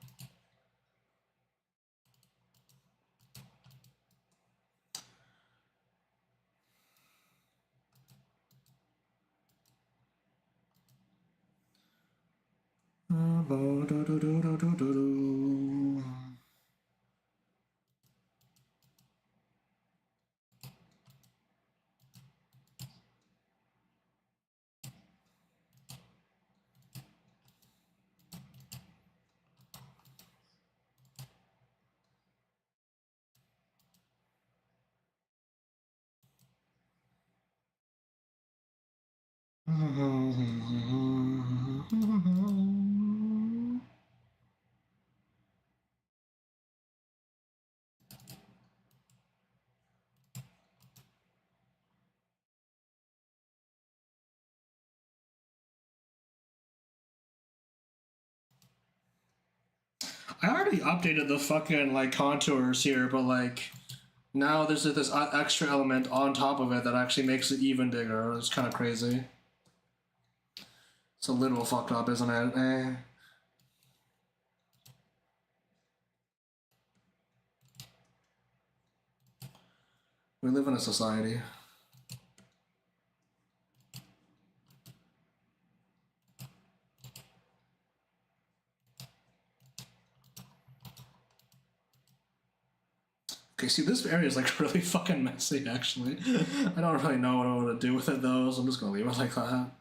Speaker 1: I already updated the fucking like contours here, but like now there's this extra element on top of it that actually makes it even bigger. It's kind of crazy. It's a little fucked up, isn't it? Eh. We live in a society. Okay, see, this area is like really fucking messy, actually. I don't really know what I want to do with it, though, so I'm just gonna leave it like that.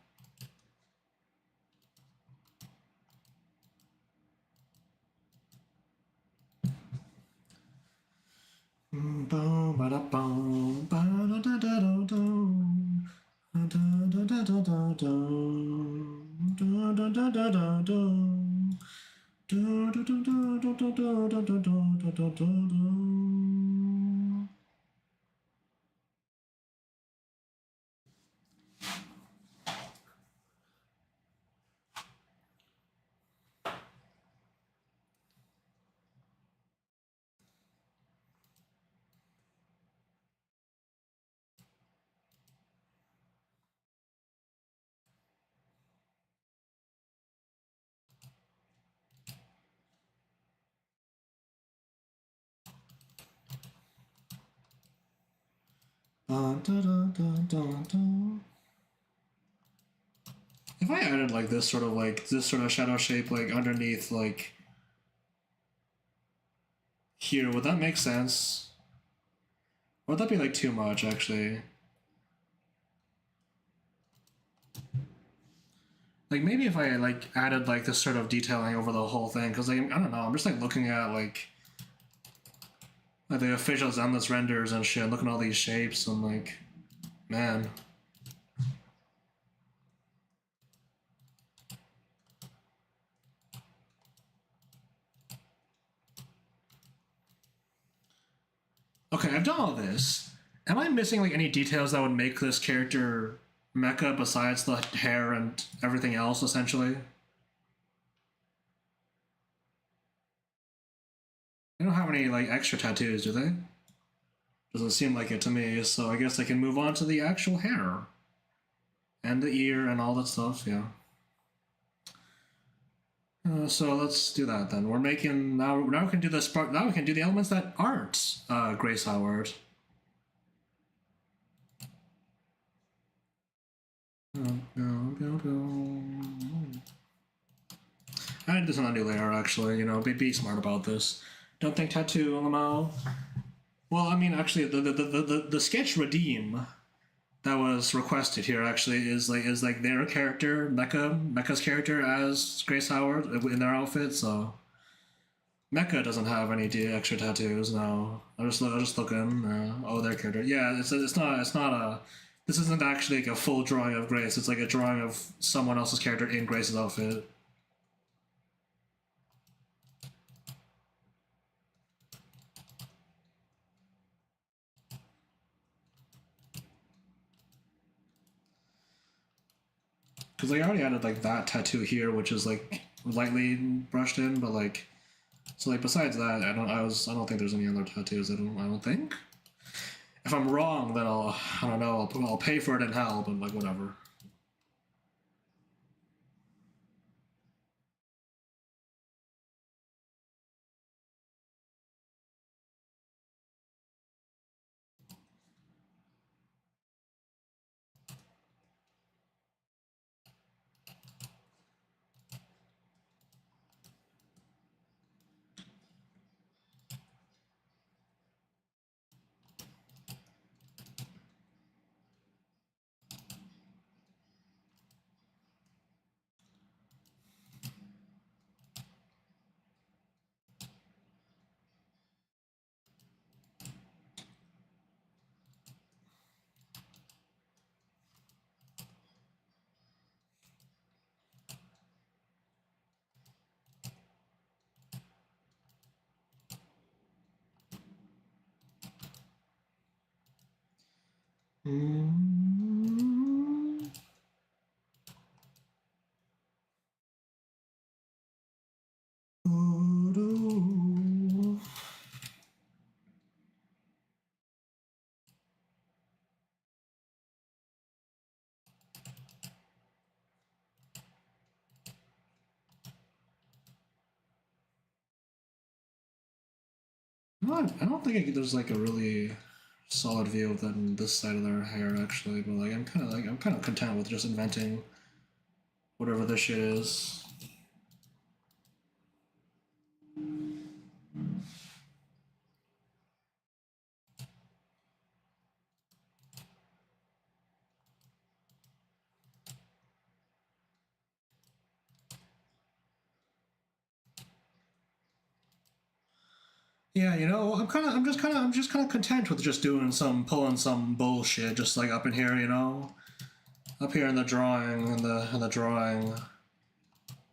Speaker 1: If I added like this sort of shadow shape like underneath like here, would that make sense? Or would that be like too much actually? Like maybe if I like added like this sort of detailing over the whole thing, because like, I don't know, I'm just like looking at like the official Zenless renders and shit, looking at all these shapes and like, man. Okay, I've done all this. Am I missing like any details that would make this character mecha besides the hair and everything else, essentially? They don't have any like extra tattoos, do they? Doesn't seem like it to me, so I guess I can move on to the actual hair. And the ear and all that stuff, yeah. So let's do that then. We're making now. Now we can do the spark. Now we can do the elements that aren't Grace Howard. I did this on a new layer actually. You know, be smart about this. Don't think tattoo lmao. Well, I mean, actually, the sketch redeem that was requested here actually is like their character, Mecha's character as Grace Howard in their outfit. So Mecha doesn't have any extra tattoos. No, I'm just looking. Oh, their character. Yeah, it's not a. This isn't actually like a full drawing of Grace. It's like a drawing of someone else's character in Grace's outfit. Because I already added like that tattoo here, which is like lightly brushed in, but like, so like besides that, I don't think there's any other tattoos. I don't think. If I'm wrong, then I don't know. I'll pay for it in hell, but like whatever. I don't think there's like a really solid view of them this side of their hair actually, but like I'm kind of content with just inventing whatever this shit is. Yeah, you know, I'm just kind of content with just doing pulling some bullshit, just like up in here, you know, up here in the drawing, in the drawing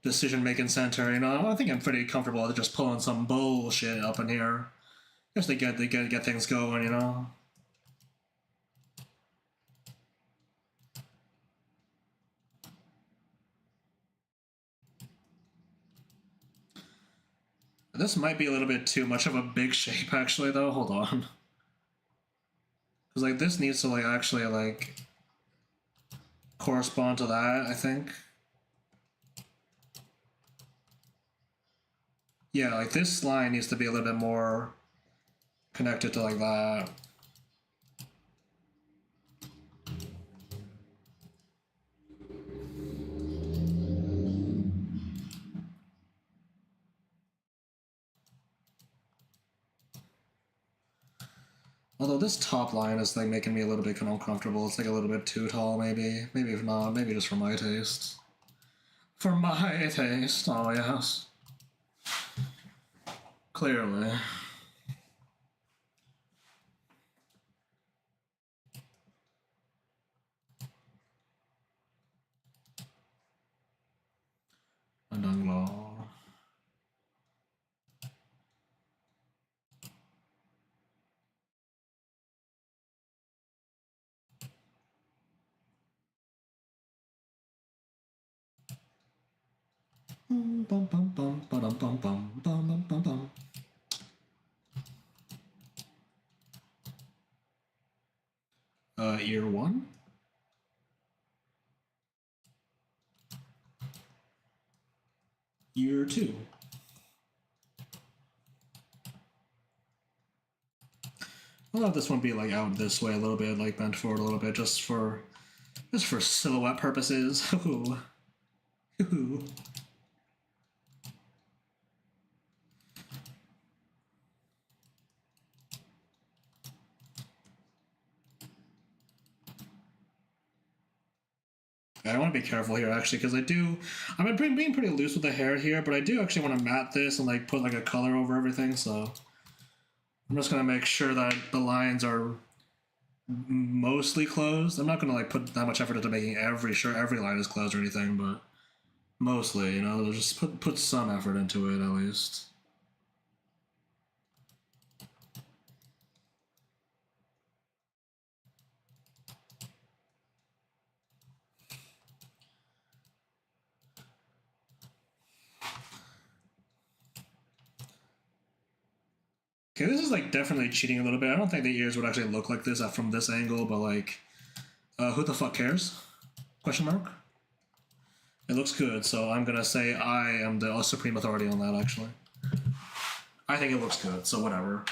Speaker 1: decision making center, you know. I think I'm pretty comfortable with just pulling some bullshit up in here, just to get things going, you know. This might be a little bit too much of a big shape, actually, though. Hold on, because like this needs to like actually like correspond to that, I think. Yeah, like this line needs to be a little bit more connected to like that. Although this top line is like making me a little bit uncomfortable. It's like a little bit too tall, maybe. Maybe if not, maybe just for my taste. For my taste, oh yes. Clearly. Andanglo. Bum bum bum bum bum bum bum bum bum bum. Ear one. Year too. I'll have this one be like out this way a little bit, like bent forward a little bit, just for silhouette purposes. Ooh. Ooh. I want to be careful here actually, because I'm being pretty loose with the hair here, but I do actually want to matte this and like put like a color over everything, so I'm just gonna make sure that the lines are mostly closed. I'm not gonna like put that much effort into making every line is closed or anything, but mostly, you know, just put some effort into it at least. Okay, this is like definitely cheating a little bit. I don't think the ears would actually look like this from this angle, but like, who the fuck cares? Question mark? It looks good, so I'm gonna say I am the supreme authority on that, actually. I think it looks good, so whatever.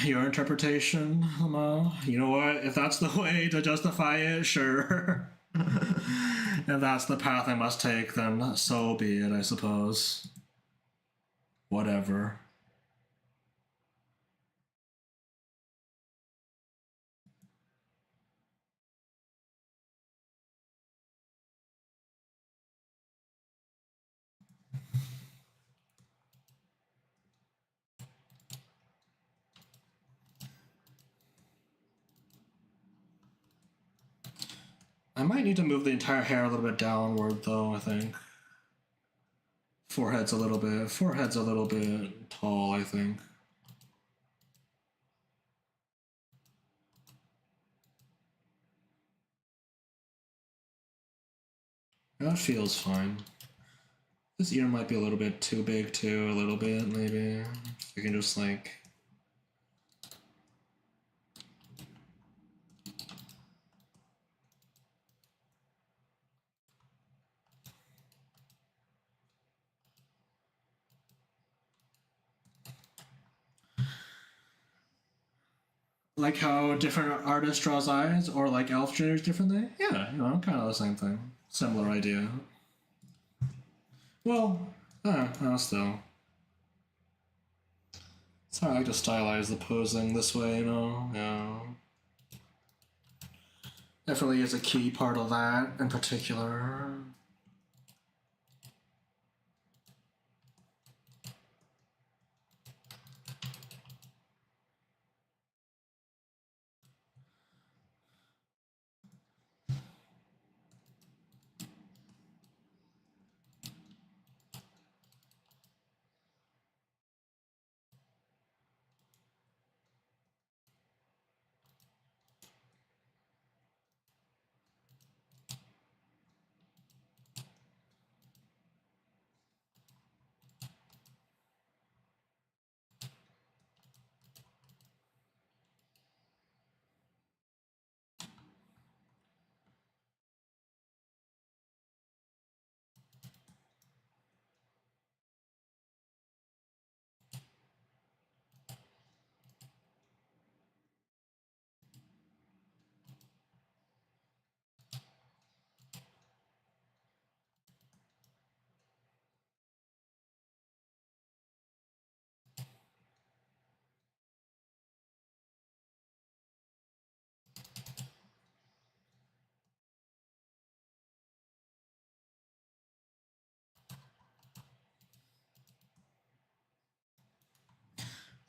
Speaker 1: Your interpretation, lmao. You know what? If that's the way to justify it, sure. If that's the path I must take, then so be it, I suppose. Whatever. I might need to move the entire hair a little bit downward, though, I think. Forehead's a little bit tall, I think. That feels fine. This ear might be a little bit too big, too, a little bit, maybe. You can just, like... Like how different artist draws eyes, or like Elf Junior's differently? Yeah, you know, kind of the same thing. Similar idea. Well, still. It's how I like to stylize the posing this way, you know? Yeah. Definitely is a key part of that in particular.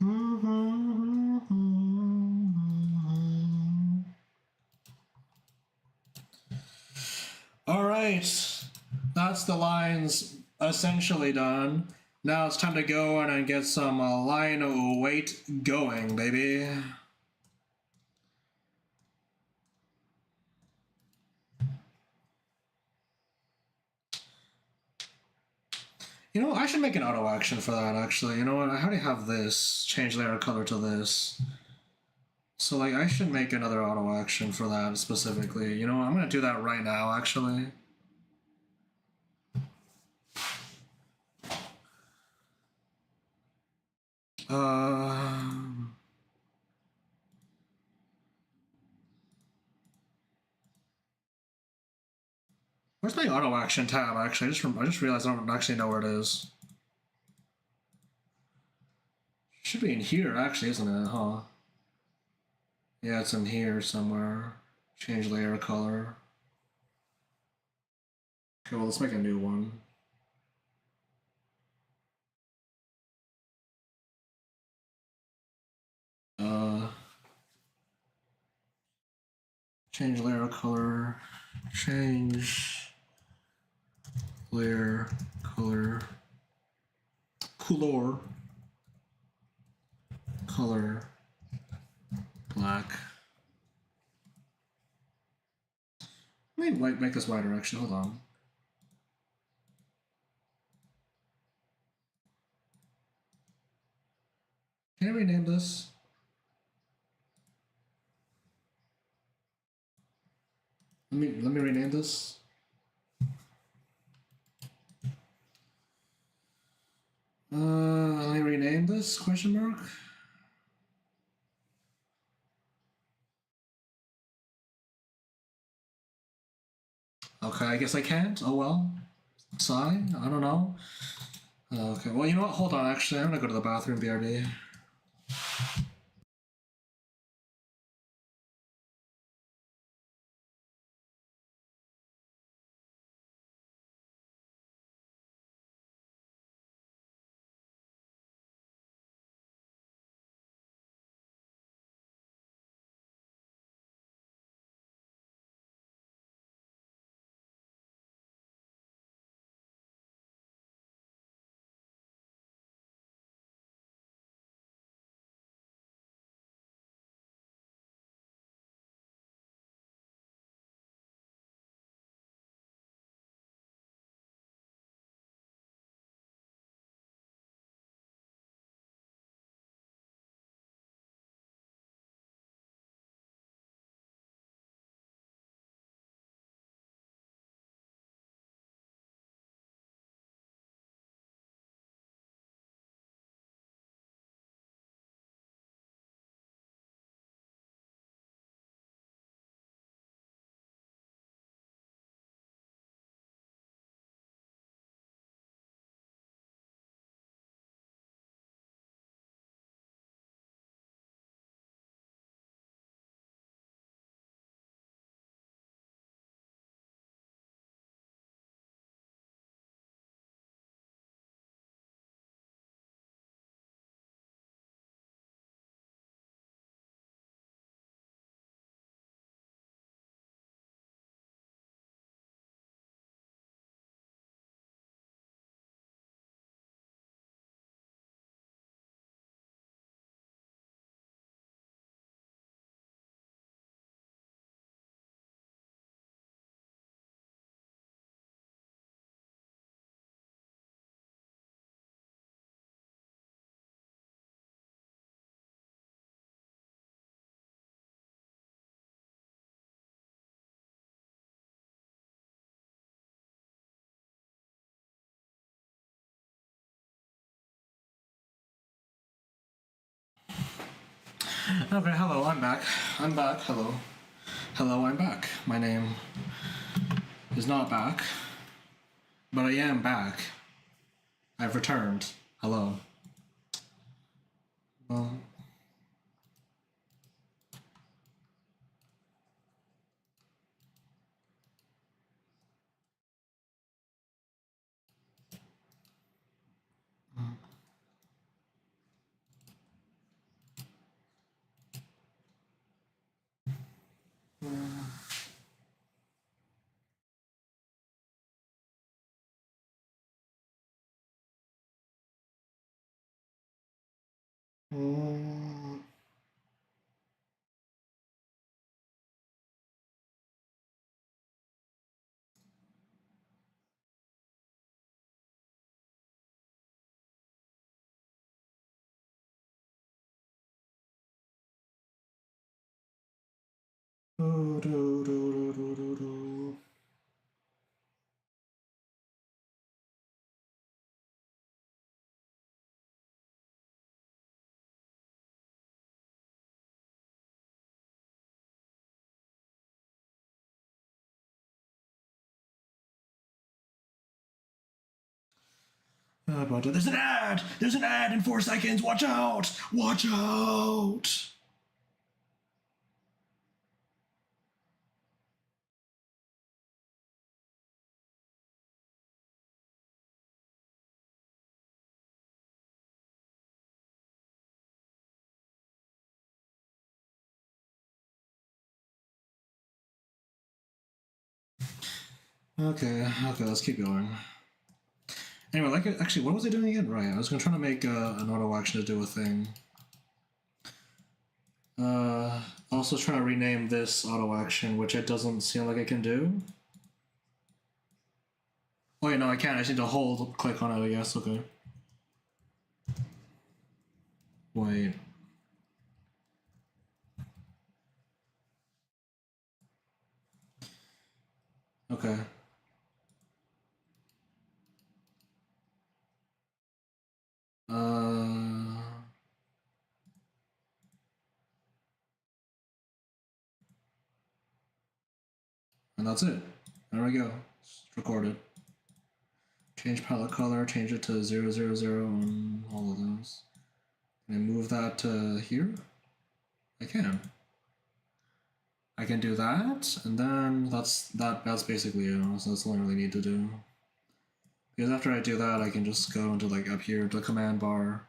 Speaker 1: All right, that's the lines essentially done. Now it's time to go in and get some line weight going, baby. You know, I should make an auto action for that, actually. You know what? I already have this. Change layer color to this. So, like, I should make another auto action for that specifically. You know, I'm going to do that right now, actually. Where's my auto action tab, actually? I just realized I don't actually know where it is. Should be in here, actually, isn't it? Huh? Yeah, it's in here somewhere. Change layer color. Okay, well, let's make a new one. Change layer color. Change layer color. Color. Black. Let me make this wider, actually. Hold on. Can I rename this? Let me rename this. Let me rename this? Question mark. Okay, I guess I can't. Oh well. Sigh. I don't know. Okay. Well, you know what? Hold on. Actually, I'm gonna go to the bathroom. BRB. Okay. Hello. I'm back. I'm back. Hello. Hello. I'm back. My name is not back, but I am back. I've returned. Hello. Well. Do, do, do, do, do, do. But there's an ad! There's an ad in 4 seconds! Watch out! Watch out! Okay, let's keep going. Anyway, actually, what was I doing again? Right, I was gonna try to make an auto action to do a thing. Also trying to rename this auto action, which it doesn't seem like I can do. Oh, wait, no, I can't. I just need to hold, click on it, I guess. Okay. Wait. Okay. And that's it. There we go. It's recorded. Change palette color, change it to 000 on all of those. Can I move that to here? I can. I can do that, and then that's basically it. So that's all I really need to do. Because after I do that, I can just go into like up here to command bar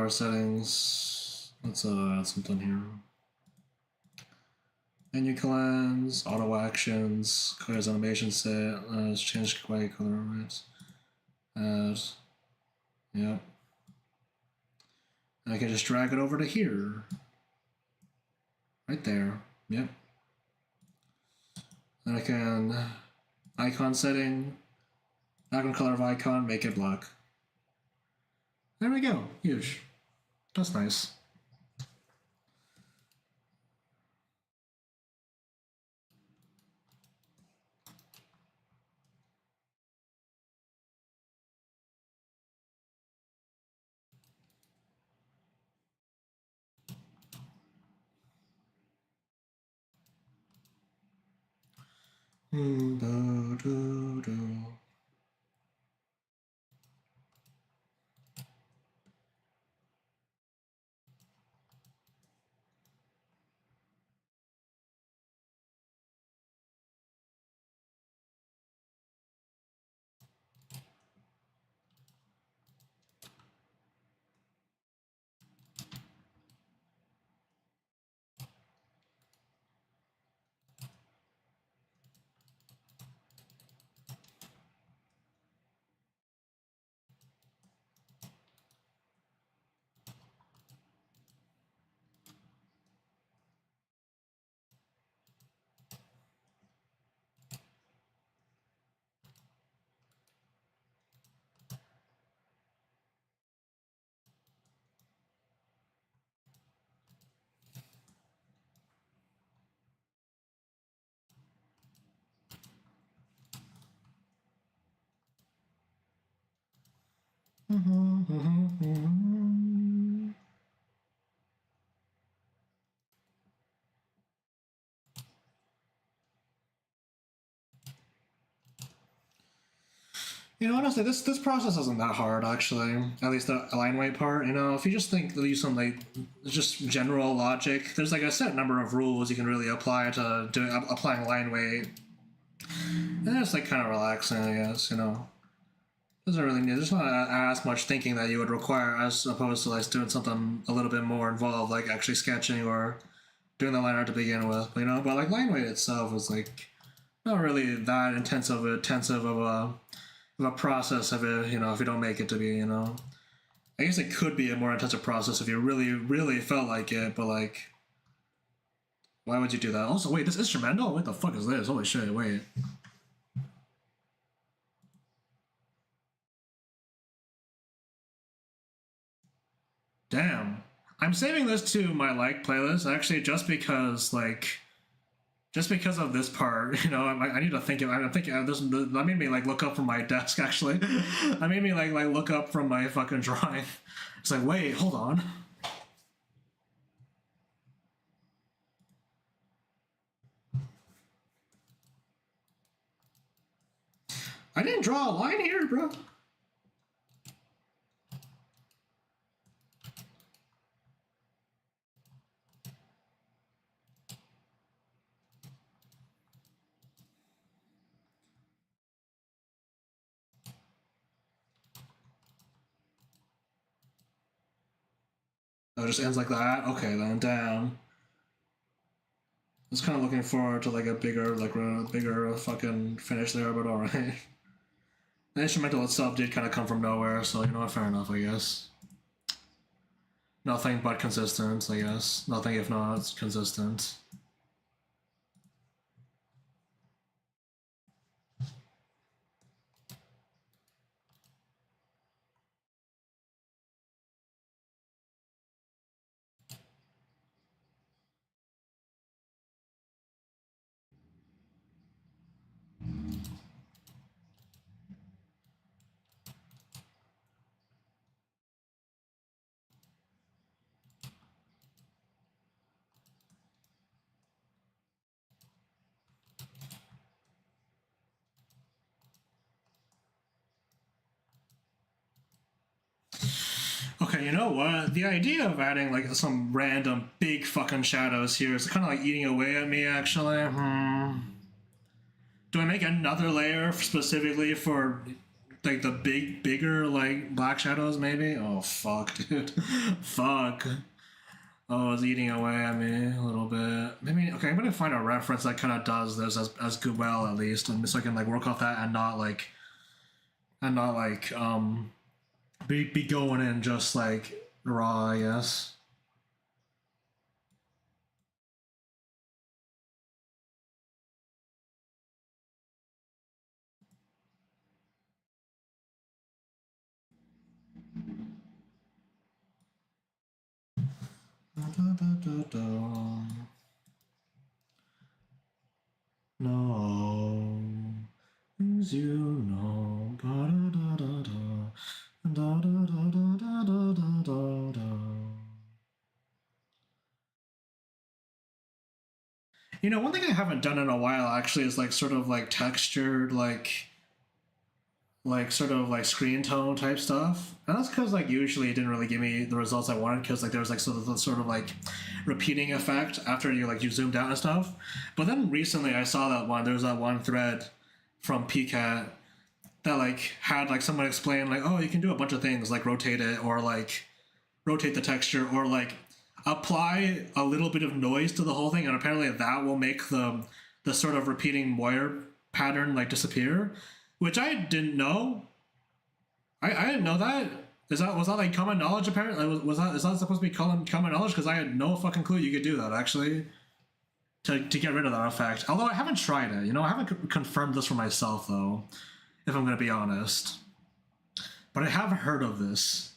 Speaker 1: settings. Let's add something here. Menu cleanse, auto actions, colors animation set. Let's change white color, right? Add. Yep. And I can just drag it over to here. Right there. Yep. And I can icon setting, background color of icon, make it black. There we go. Huge. That's nice. Do, do, do. You know, honestly, this process isn't that hard, actually. At least the line weight part. You know, if you just think that use some like just general logic, there's like a set number of rules you can really apply to applying line weight. And it's like kind of relaxing, I guess. You know, doesn't really need. There's not as much thinking that you would require as opposed to like doing something a little bit more involved, like actually sketching or doing the line art to begin with. You know, but like line weight itself is like not really that intensive of a process of it, you know, if you don't make it to be, you know. I guess it could be a more intensive process if you really, really felt like it, but like, why would you do that? Also, wait, this instrumental? What the fuck is this? Holy shit, wait. Damn. I'm saving this to my like playlist actually, just because of this part. You know, I need to think. I'm thinking this. That made me like look up from my desk. Actually, that made me like look up from my fucking drawing. It's like, wait, hold on. I didn't draw a line here, bro. Oh, it just ends like that. Okay, then damn. I was kind of looking forward to like a bigger fucking finish there, but alright. The instrumental itself did kind of come from nowhere, so you know what, fair enough, I guess. Nothing but consistent, I guess. Nothing if not consistent. Okay, you know what? The idea of adding like some random big fucking shadows here is kind of like eating away at me, actually. Do I make another layer specifically for like the bigger like black shadows? Maybe. Oh fuck, dude. Fuck. Oh, it's eating away at me a little bit. Maybe okay. I'm gonna find a reference that kind of does this as good well at least, and so I can like work off that and not like be going in just like raw, I guess. No, as you know. You know, one thing I haven't done in a while actually is like sort of like textured like sort of like screen tone type stuff, and that's because like usually it didn't really give me the results I wanted because like there was like sort of like repeating effect after you zoomed out and stuff. But then recently I saw that one. There was that one thread from PCAT that like had like someone explain like, oh, you can do a bunch of things like rotate it or like rotate the texture or like apply a little bit of noise to the whole thing, and apparently that will make the sort of repeating Moyer pattern like disappear, which I didn't know. I didn't know that. Was that like common knowledge? Apparently, was that is that supposed to be common knowledge? Because I had no fucking clue you could do that actually to get rid of that effect. Although I haven't tried it, you know, I haven't confirmed this for myself though. If I'm gonna be honest, but I have heard of this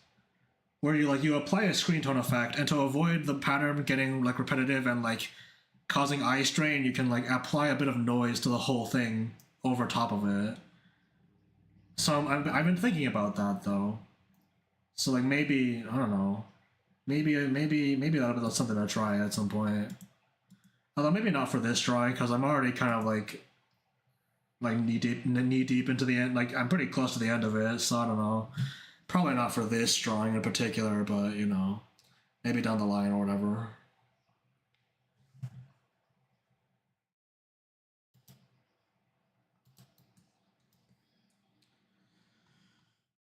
Speaker 1: where you apply a screen tone effect, and to avoid the pattern getting like repetitive and like causing eye strain, you can like apply a bit of noise to the whole thing over top of it. So I've been thinking about that though. So like maybe I don't know. Maybe that'll be something to try at some point. Although maybe not for this drawing because I'm already kind of like knee deep into the end. Like I'm pretty close to the end of it, so I don't know. Probably not for this drawing in particular, but you know, maybe down the line or whatever.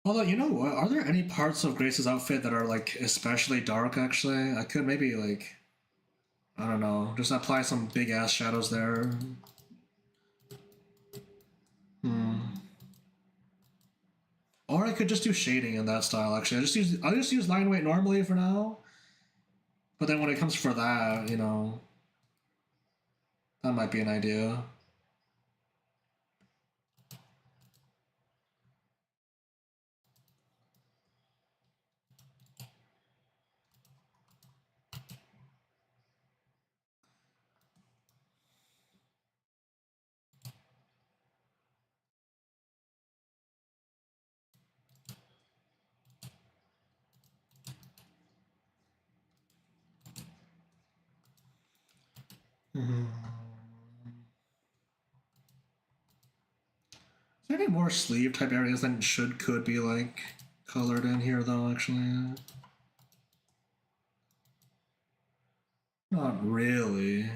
Speaker 1: Although you know what, are there any parts of Grace's outfit that are like especially dark? Actually, I could maybe like I don't know, just apply some big ass shadows there. Hmm. Or I could just do shading in that style. Actually, I'll just use line weight normally for now. But then when it comes for that, you know, that might be an idea. there any more sleeve type areas than could be like colored in here though, actually? Not really.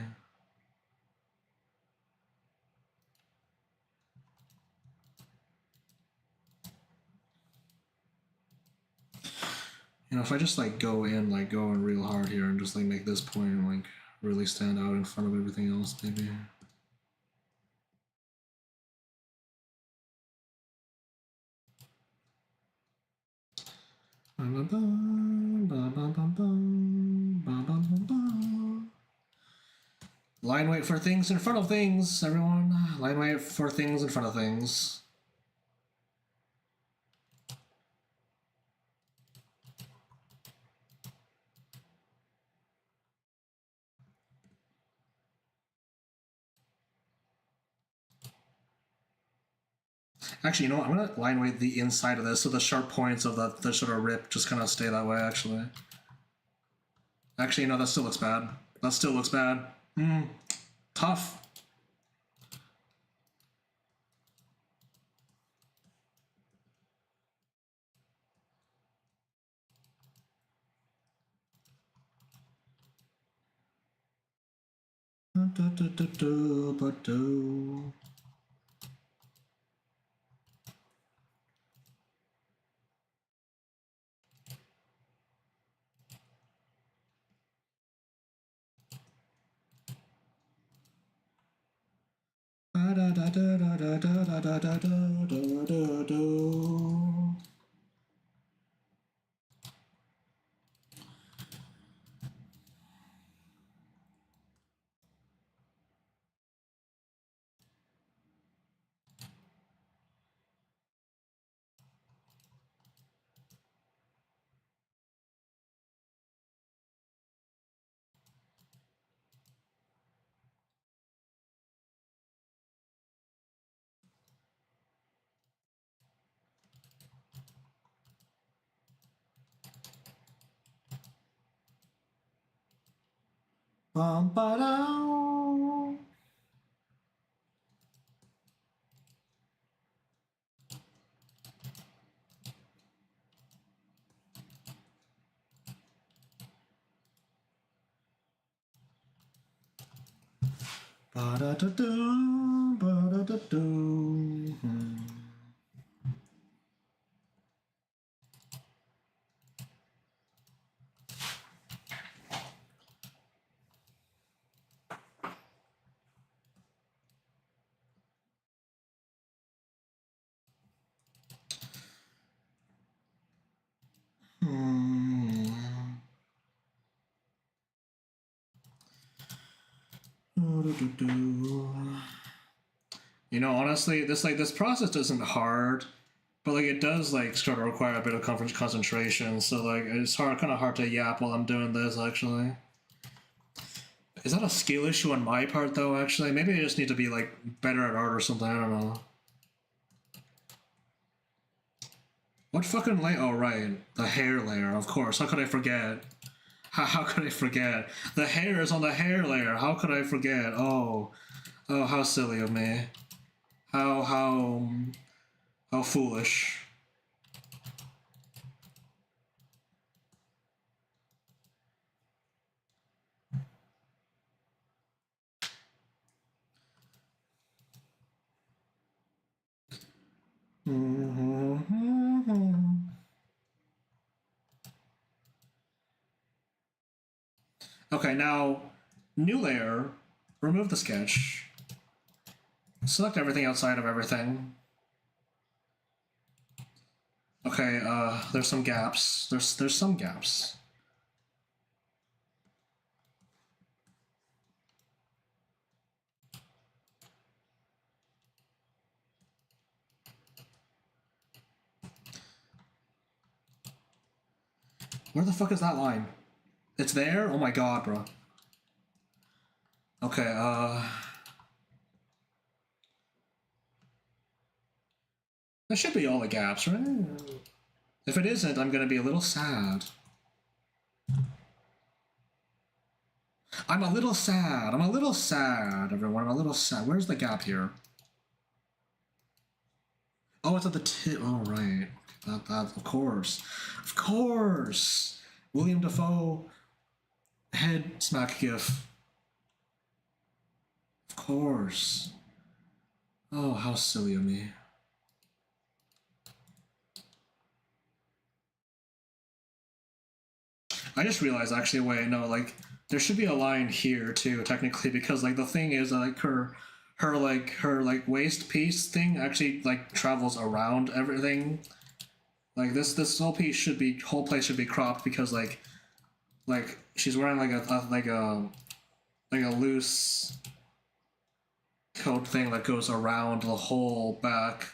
Speaker 1: You know, if I just like go in real hard here and just like make this point like really stand out in front of everything else, maybe. Line weight for things in front of things, everyone. Line weight for things in front of things. Actually, you know what? I'm gonna line weight the inside of this so the sharp points of the sort of rip just kind of stay that way, actually. Actually, no, that still looks bad. That still looks bad. Tough. You know, honestly, this process isn't hard, but like it does like sort of require a bit of concentration. So like it's kind of hard to yap while I'm doing this. Actually, is that a skill issue on my part though? Actually, maybe I just need to be like better at art or something. I don't know. What fucking layer? Oh right, the hair layer. Of course. How could I forget? How could I forget? The hair is on the hair layer. How could I forget? Oh, how silly of me. How foolish. Okay, now, new layer, remove the sketch, select everything outside of everything. Okay, there's some gaps. There's some gaps. Where the fuck is that line? It's there? Oh my god, bro. Okay, that should be all the gaps, right? If it isn't, I'm gonna be a little sad. I'm a little sad. I'm a little sad, everyone. I'm a little sad. Where's the gap here? Oh, it's at the tip. Oh, right. That, of course. Of course. William Defoe head smack gif. Of course. Oh, how silly of me. I just realized actually, wait, no, like there should be a line here too, technically, because like the thing is like her waist piece thing actually like travels around everything. Like this whole place should be cropped because like she's wearing like a loose coat thing that goes around the whole back.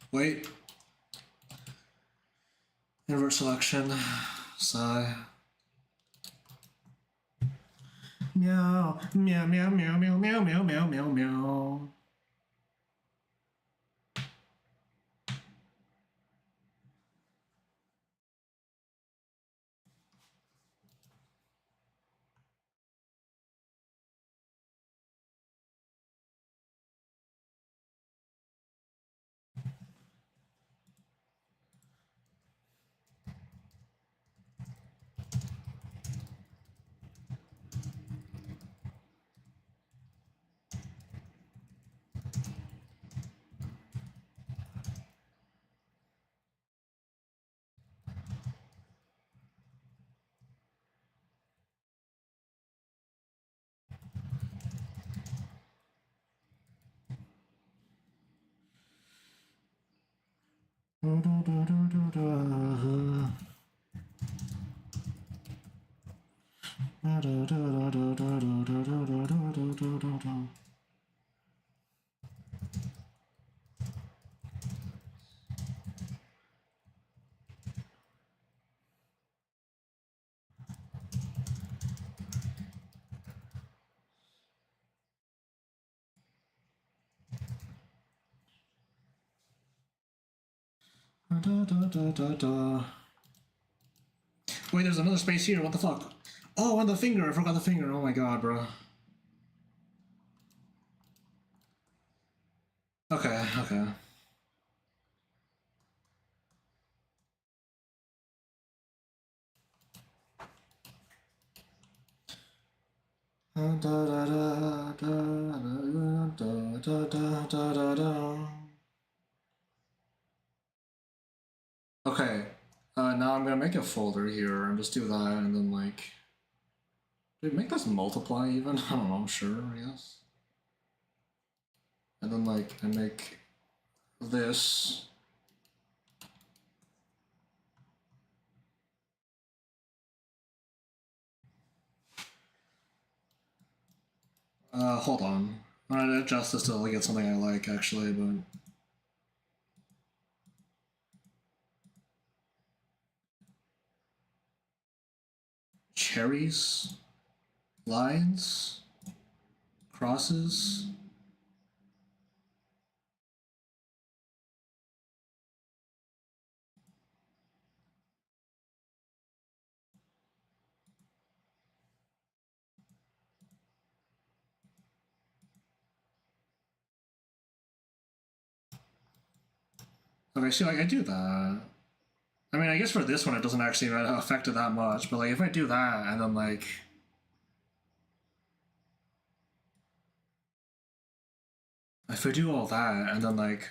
Speaker 1: Wait, invert selection, sigh. Meow, meow, meow, meow, meow, meow, meow, meow, meow, meow. Wait, there's another space here. What the fuck? Oh, and the finger. I forgot the finger. Oh my god, bro. Okay, okay. Okay. Now I'm gonna make a folder here and just do that, and then like, did make this multiply even? I don't know. I'm sure. I guess. And then like I make this. Hold on. I'm gonna adjust this to like get something I like actually, but cherries, lines, crosses. Okay, see, like I do that. I mean, I guess for this one it doesn't actually affect it that much, but like if I do that and then like if I do all that and then like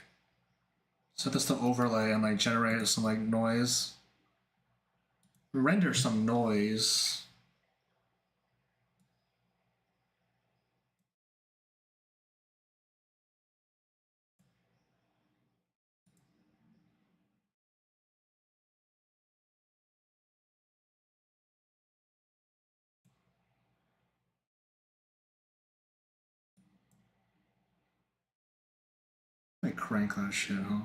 Speaker 1: set this to overlay and like generate some like noise, render some noise. Like crank that shit, huh?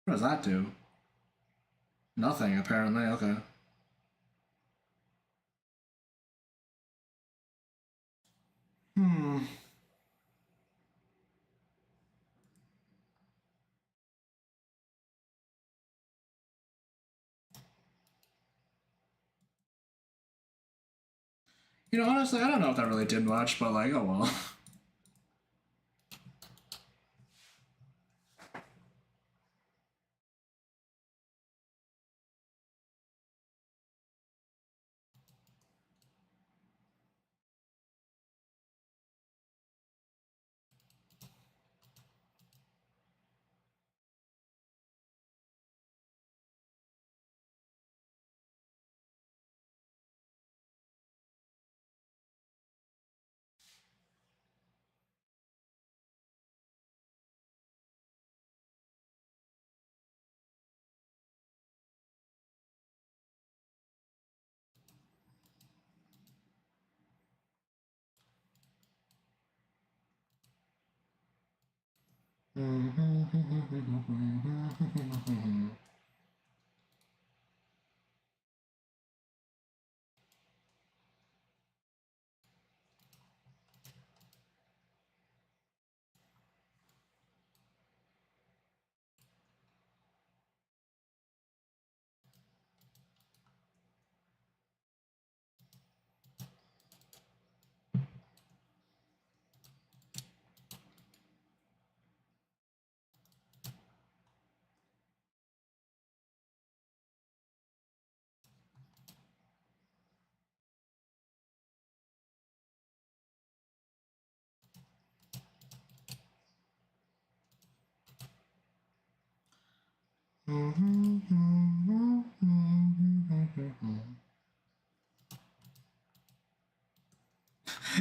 Speaker 1: What does that do? Nothing, apparently. Okay. Hmm. You know, honestly, I don't know if that really did much, but like, oh well.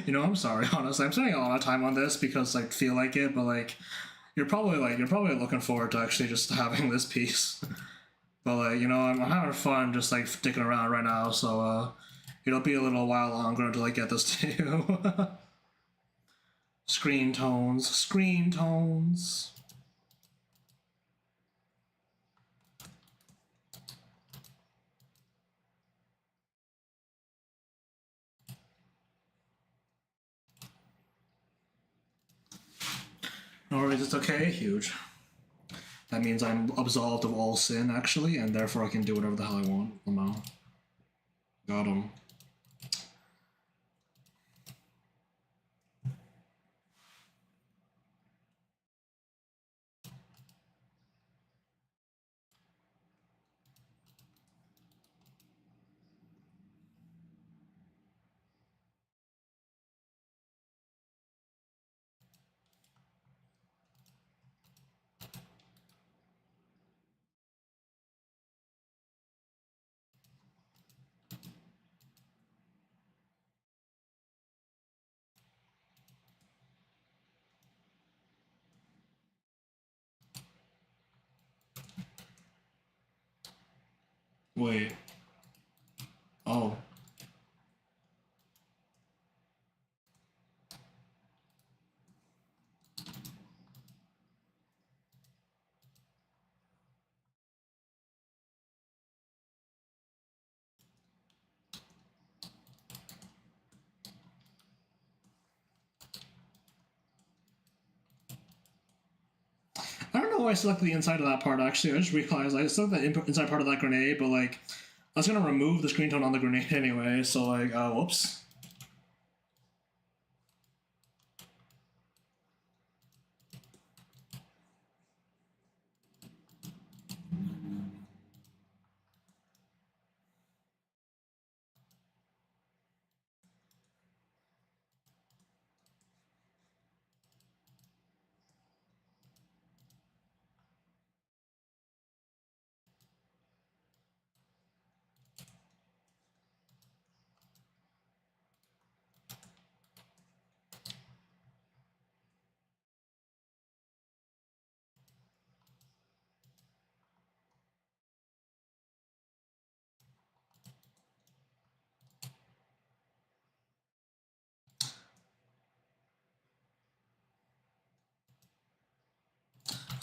Speaker 1: You know, I'm sorry, honestly. I'm spending a lot of time on this because I feel like it, but like you're probably looking forward to actually just having this piece. But like, you know, I'm having fun just like sticking around right now, so it'll be a little while longer until I get this to you. Screen tones, screen tones. No worries, it's okay. Huge. That means I'm absolved of all sin, actually, and therefore I can do whatever the hell I want. Lmao. Got him. Wait. Oh. I don't know why I selected the inside of that part, actually. I just realized I selected the inside part of that grenade, but like, I was gonna remove the screen tone on the grenade anyway, so like, whoops.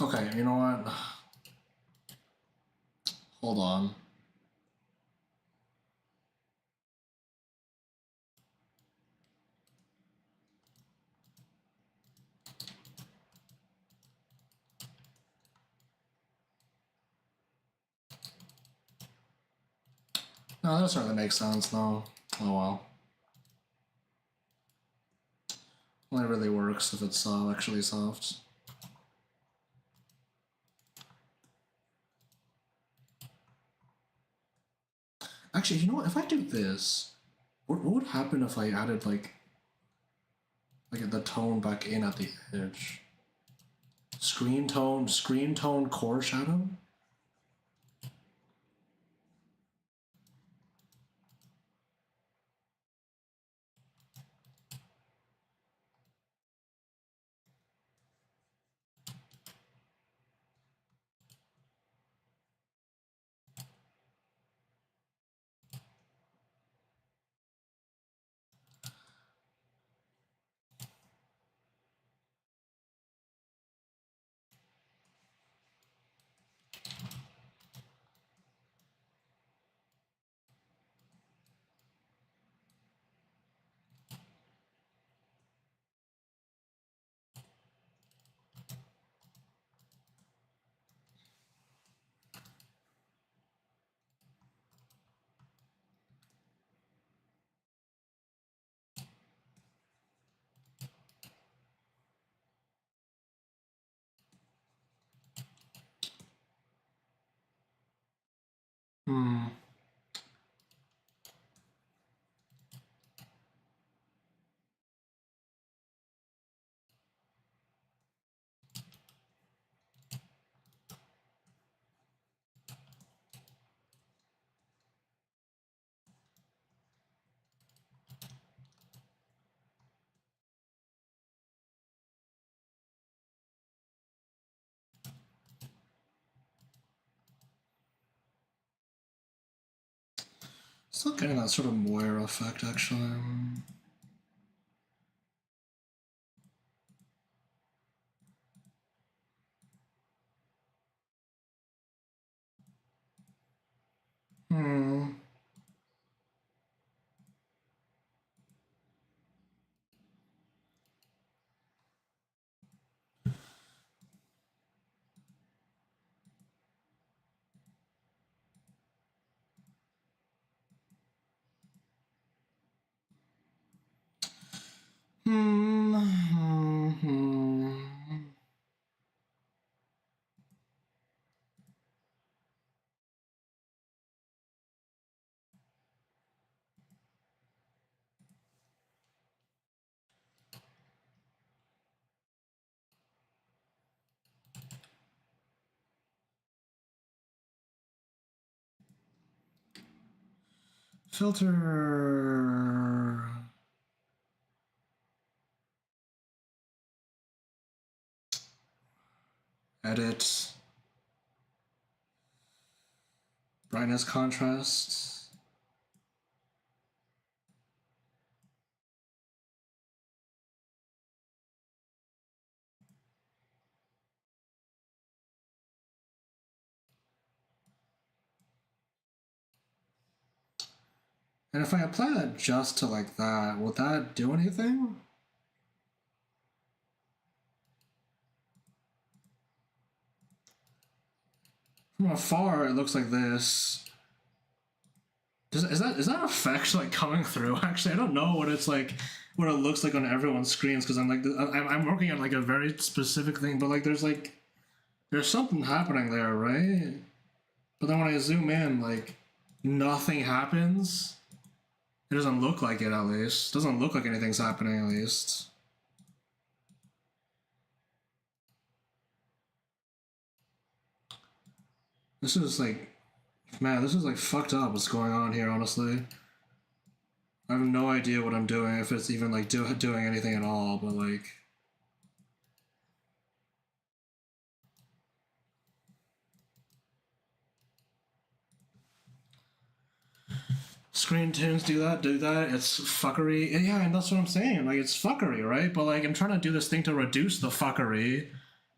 Speaker 1: Okay, you know what? Hold on. No, that doesn't really make sense, no. Oh well. Only really works if it's actually soft. Actually, you know what? If I do this, what would happen if I added like the tone back in at the edge? Screen tone core shadow? Hmm. Still getting that sort of Moira effect, actually. Hmm. Hmm. Hmm. Filter. Edit. Brightness contrast. And if I apply that just to like that, will that do anything? From afar, it looks like this. Is that effect like coming through? Actually, I don't know what it's like, what it looks like on everyone's screens because I'm like I'm working on like a very specific thing, but like there's something happening there, right? But then when I zoom in, like nothing happens. It doesn't look like it, at least. It doesn't look like anything's happening, at least. This is like, man, this is like fucked up. What's going on here? Honestly, I have no idea what I'm doing. If it's even like doing anything at all, but like. Screen tunes do that. It's fuckery. Yeah, and that's what I'm saying. Like, it's fuckery, right? But like, I'm trying to do this thing to reduce the fuckery,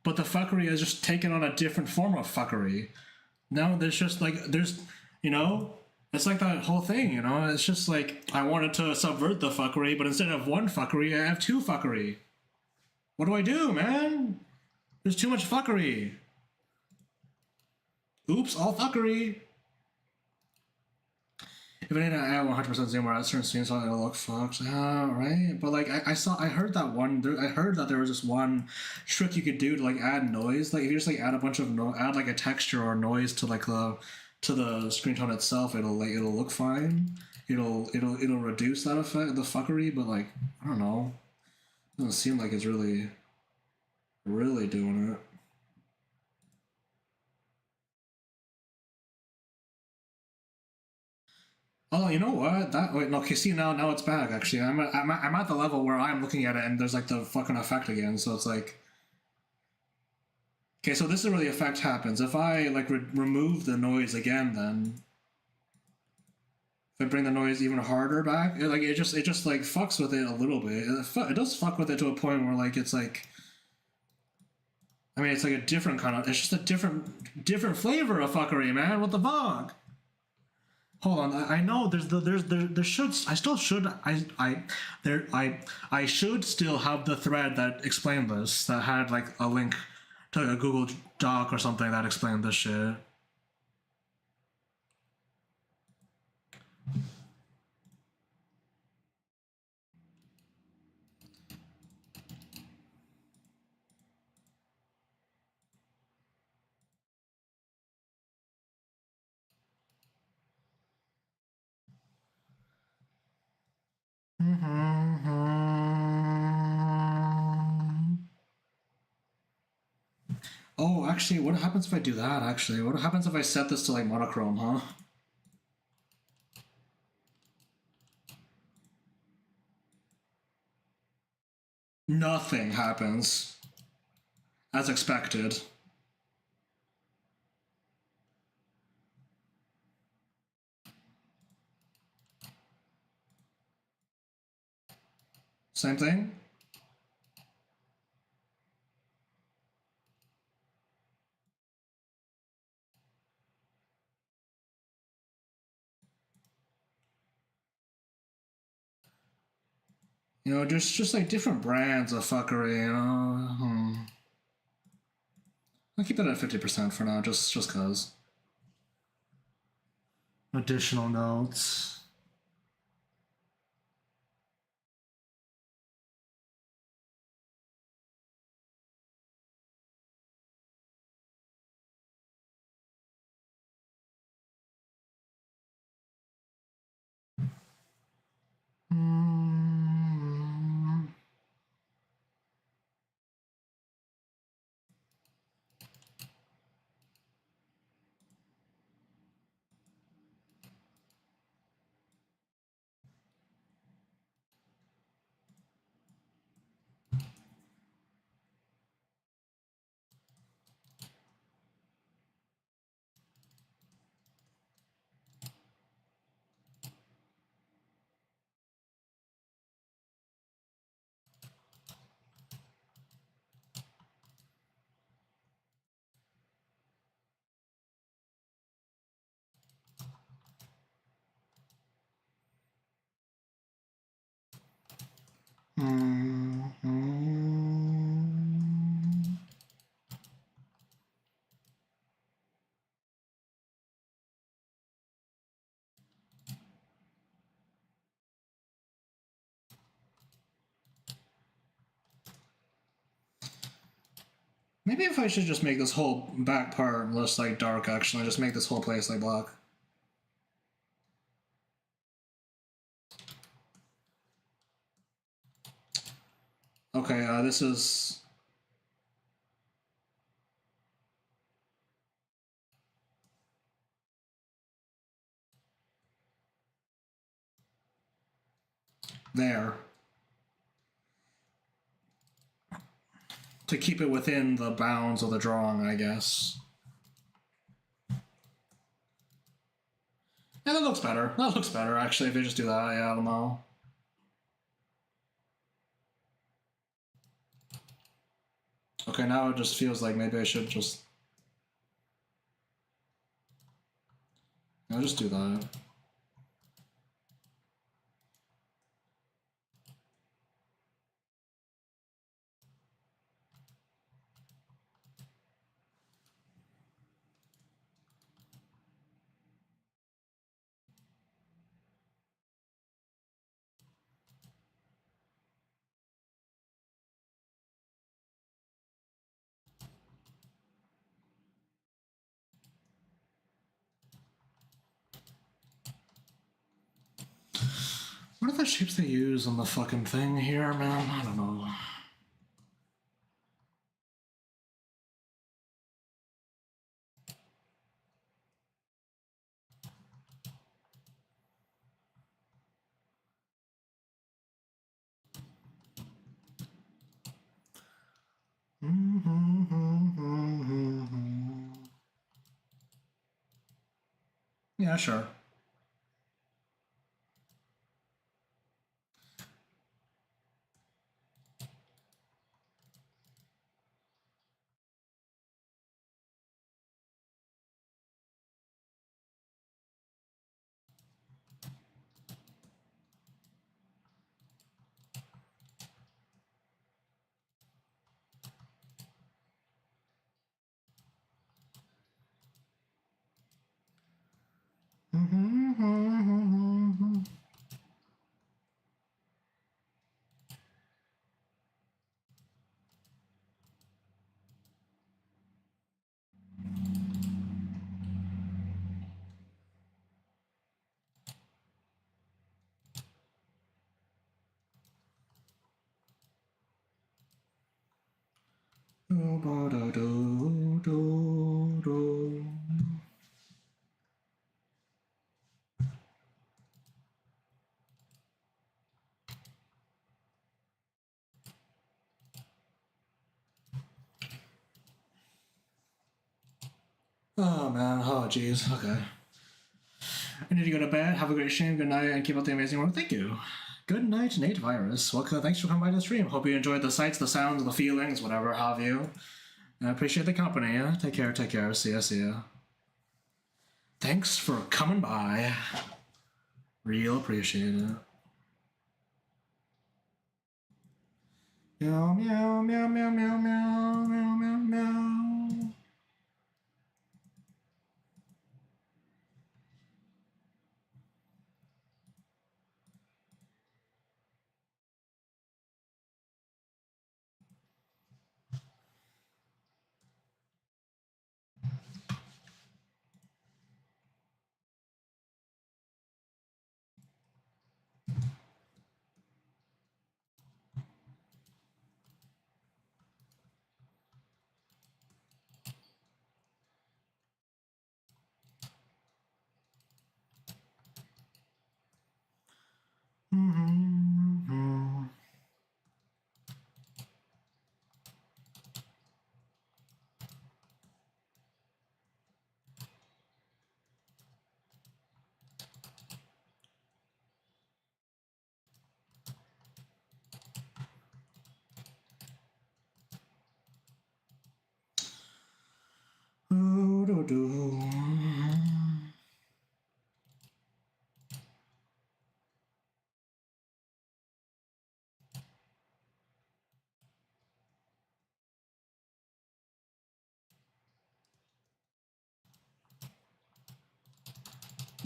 Speaker 1: but the fuckery is just taken on a different form of fuckery. No, there's just like there's you know, it's like that whole thing, you know. It's just like I wanted to subvert the fuckery, but instead of one fuckery, I have two fuckery. What do I do, man? There's too much fuckery. Oops, all fuckery. If I need to add 100% zoom or at certain scenes, so it'll look fucked. Right. But like I heard that one. I heard that there was this one trick you could do to like add noise. Like if you just like add a bunch of add like a texture or noise to like the screen tone itself, it'll look fine. It'll reduce that effect, the fuckery. But like I don't know, it doesn't seem like it's really doing it. Oh, you know what? That wait, no, okay. See now it's back. Actually, I'm at the level where I'm looking at it and there's like the fucking effect again. So it's like, okay, so this is where the effect happens. If I like remove the noise again, then if I bring the noise even harder back, it just like fucks with it a little bit. It does fuck with it to a point where like it's like, I mean, it's like a different kind of. It's just a different flavor of fuckery, man. What the fuck? Hold on, I know there should I still should I should still have the thread that explained this, that had like a link to a Google Doc or something that explained this shit. Oh, actually, what happens if I do that? Actually, what happens if I set this to like monochrome, huh? Nothing happens as expected. Same thing. You know, just like different brands of fuckery. You know, I'll keep that at 50% for now, just cause. Additional notes. Maybe if I should just make this whole back part less like dark, actually, just make this whole place like black. Okay, this is there. To keep it within the bounds of the drawing, I guess. Yeah, that looks better. That looks better, actually, if you just do that. Yeah, lmao. Okay, now it just feels like maybe I should just... I'll just do that. What are the shapes they use on the fucking thing here, man? I don't know. Yeah, sure. Oh man, oh jeez, okay. I need to go to bed. Have a great stream. Good night, and keep up the amazing work. Thank you. Good night, Nate Virus. Well, thanks for coming by the stream. Hope you enjoyed the sights, the sounds, the feelings, whatever have you. I appreciate the company. Yeah? Take care, take care. See ya, see ya. Thanks for coming by. Real appreciate it. Meow, meow, meow, meow, meow, meow, meow, meow, meow.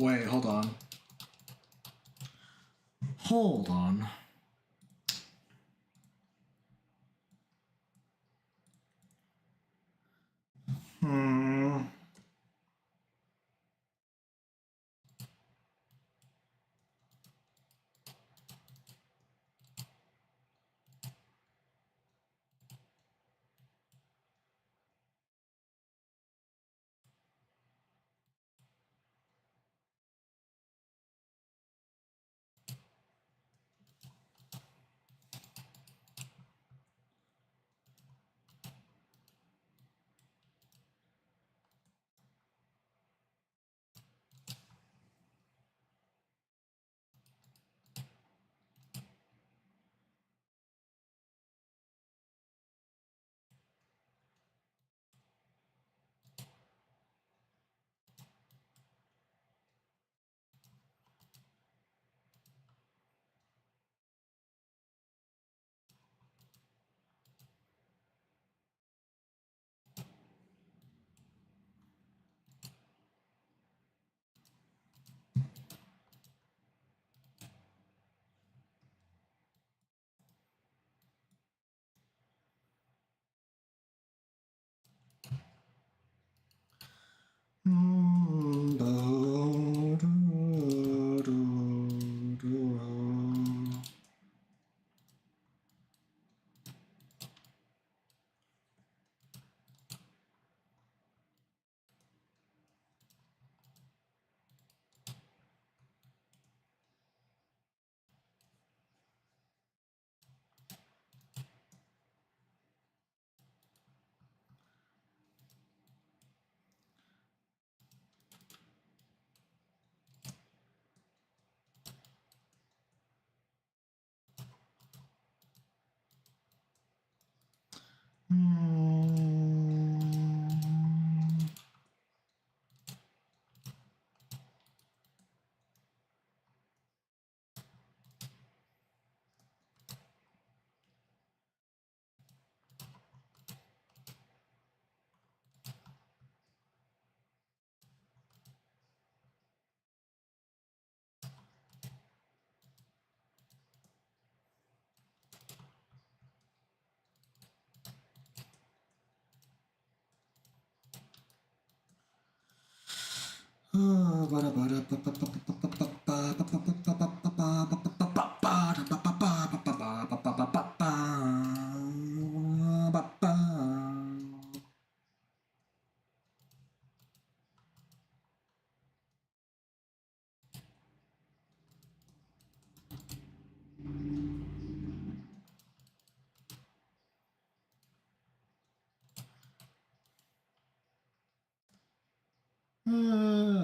Speaker 1: Wait, hold on. Hold on.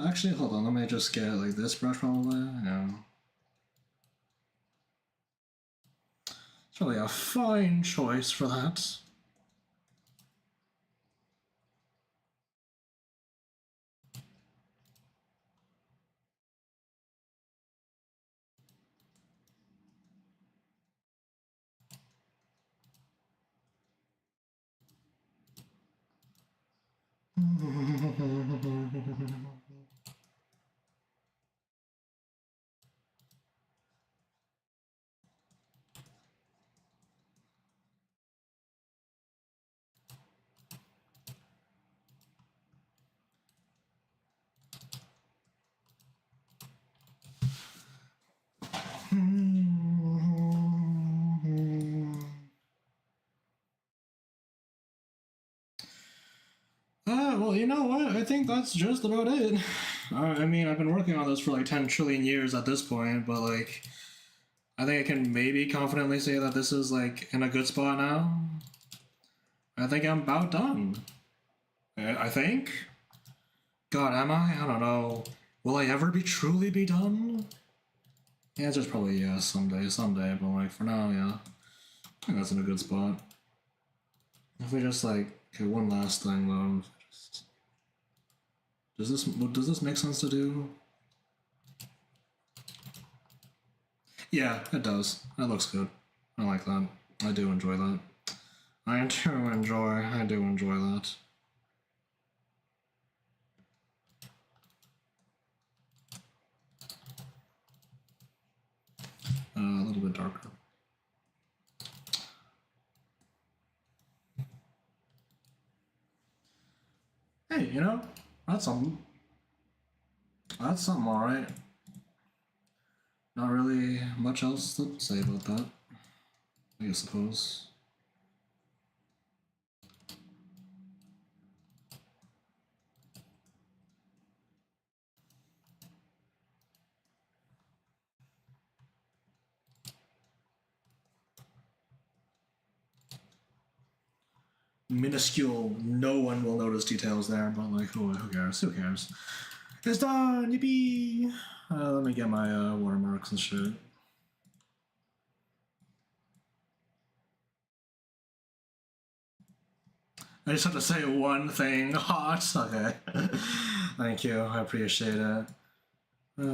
Speaker 1: Actually, hold on. Let me just get like this brush probably. Yeah. It's really a fine choice for that. Well, you know what? I think that's just about it. I mean, I've been working on this for like 10 trillion years at this point, but like, I think I can maybe confidently say that this is like in a good spot now. I think I'm about done. I think? God, am I? I don't know. Will I ever be truly be done? The answer's probably yes, someday, but like for now, yeah. I think that's in a good spot. If we just like, okay, one last thing though. Does this make sense to do? Yeah, it does. That looks good. I like that. I do enjoy that. I do enjoy that. A little bit darker. Hey, you know, that's something. That's something, alright. Not really much else to say about that, I suppose. Minuscule, no one will notice details there, but like, who cares? Who cares? It's done! Yippee! Let me get my watermarks and shit. I just have to say one thing. Hot. Okay. Thank you. I appreciate it. That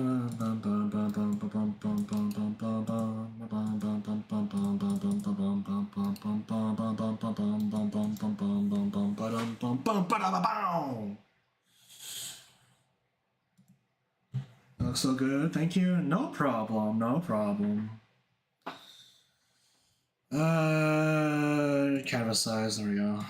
Speaker 1: looks so good. Thank you. No problem. No problem. Canvas size. There we go.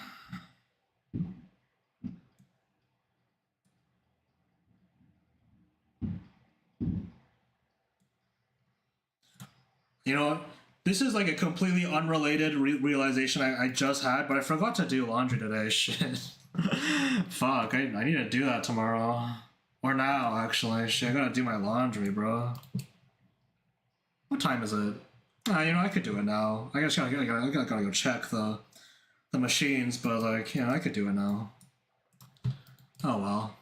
Speaker 1: You know, this is like a completely unrelated realization I just had, but I forgot to do laundry today. Shit. Fuck, I need to do that tomorrow. Or now, actually. Shit, I gotta do my laundry, bro. What time is it? You know, I could do it now. I gotta go check the machines, but like, you know, I could do it now. Oh well.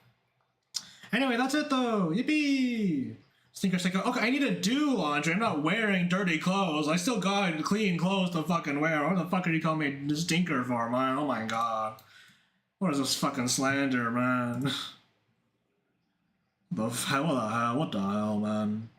Speaker 1: Anyway, that's it though. Yippee! Stinker. Okay, I need to do laundry. I'm not wearing dirty clothes. I still got clean clothes to fucking wear. What the fuck are you calling me stinker for, man? Oh my god. What is this fucking slander, man? The hell? What the hell, man?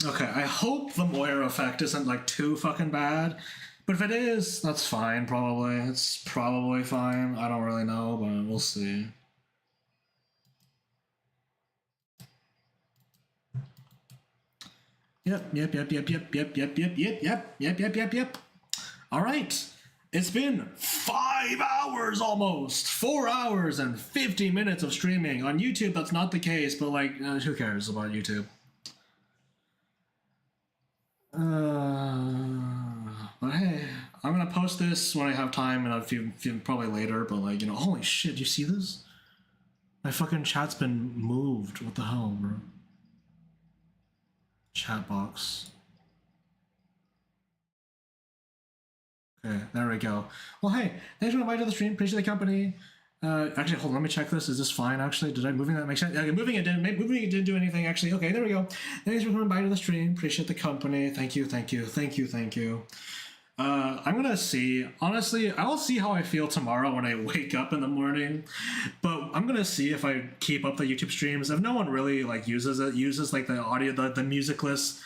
Speaker 1: Okay, I hope the Moira effect isn't like too fucking bad. But if it is, that's fine, probably. It's probably fine. I don't really know, but we'll see. Yep. All right. It's been 5 hours almost. 4 hours and 50 minutes of streaming. On YouTube, that's not the case, but like, who cares about YouTube? But hey, I'm gonna post this when I have time and a few probably later, but like, you know, holy shit, you see this? My fucking chat's been moved. What the hell, bro? Chat box. Okay, there we go. Well, hey, thanks for inviting to the stream. Appreciate the company. Actually, hold on. Let me check this. Is this fine? Actually, did I moving that make sense? Okay, moving it didn't do anything. Actually, okay, there we go. Thanks for coming by to the stream. Appreciate the company. Thank you. I'm gonna see. Honestly, I'll see how I feel tomorrow when I wake up in the morning. But I'm gonna see if I keep up the YouTube streams. If no one really like uses like the audio, the musicless,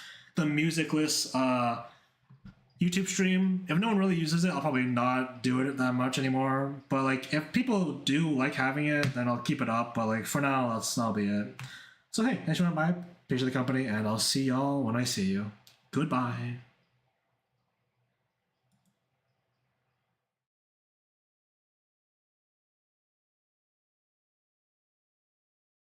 Speaker 1: YouTube stream. If no one really uses it, I'll probably not do it that much anymore. But like, if people do like having it, then I'll keep it up. But like, for now, that'll be it. So hey, thanks for coming by. Appreciate the company, and I'll see y'all when I see you. Goodbye.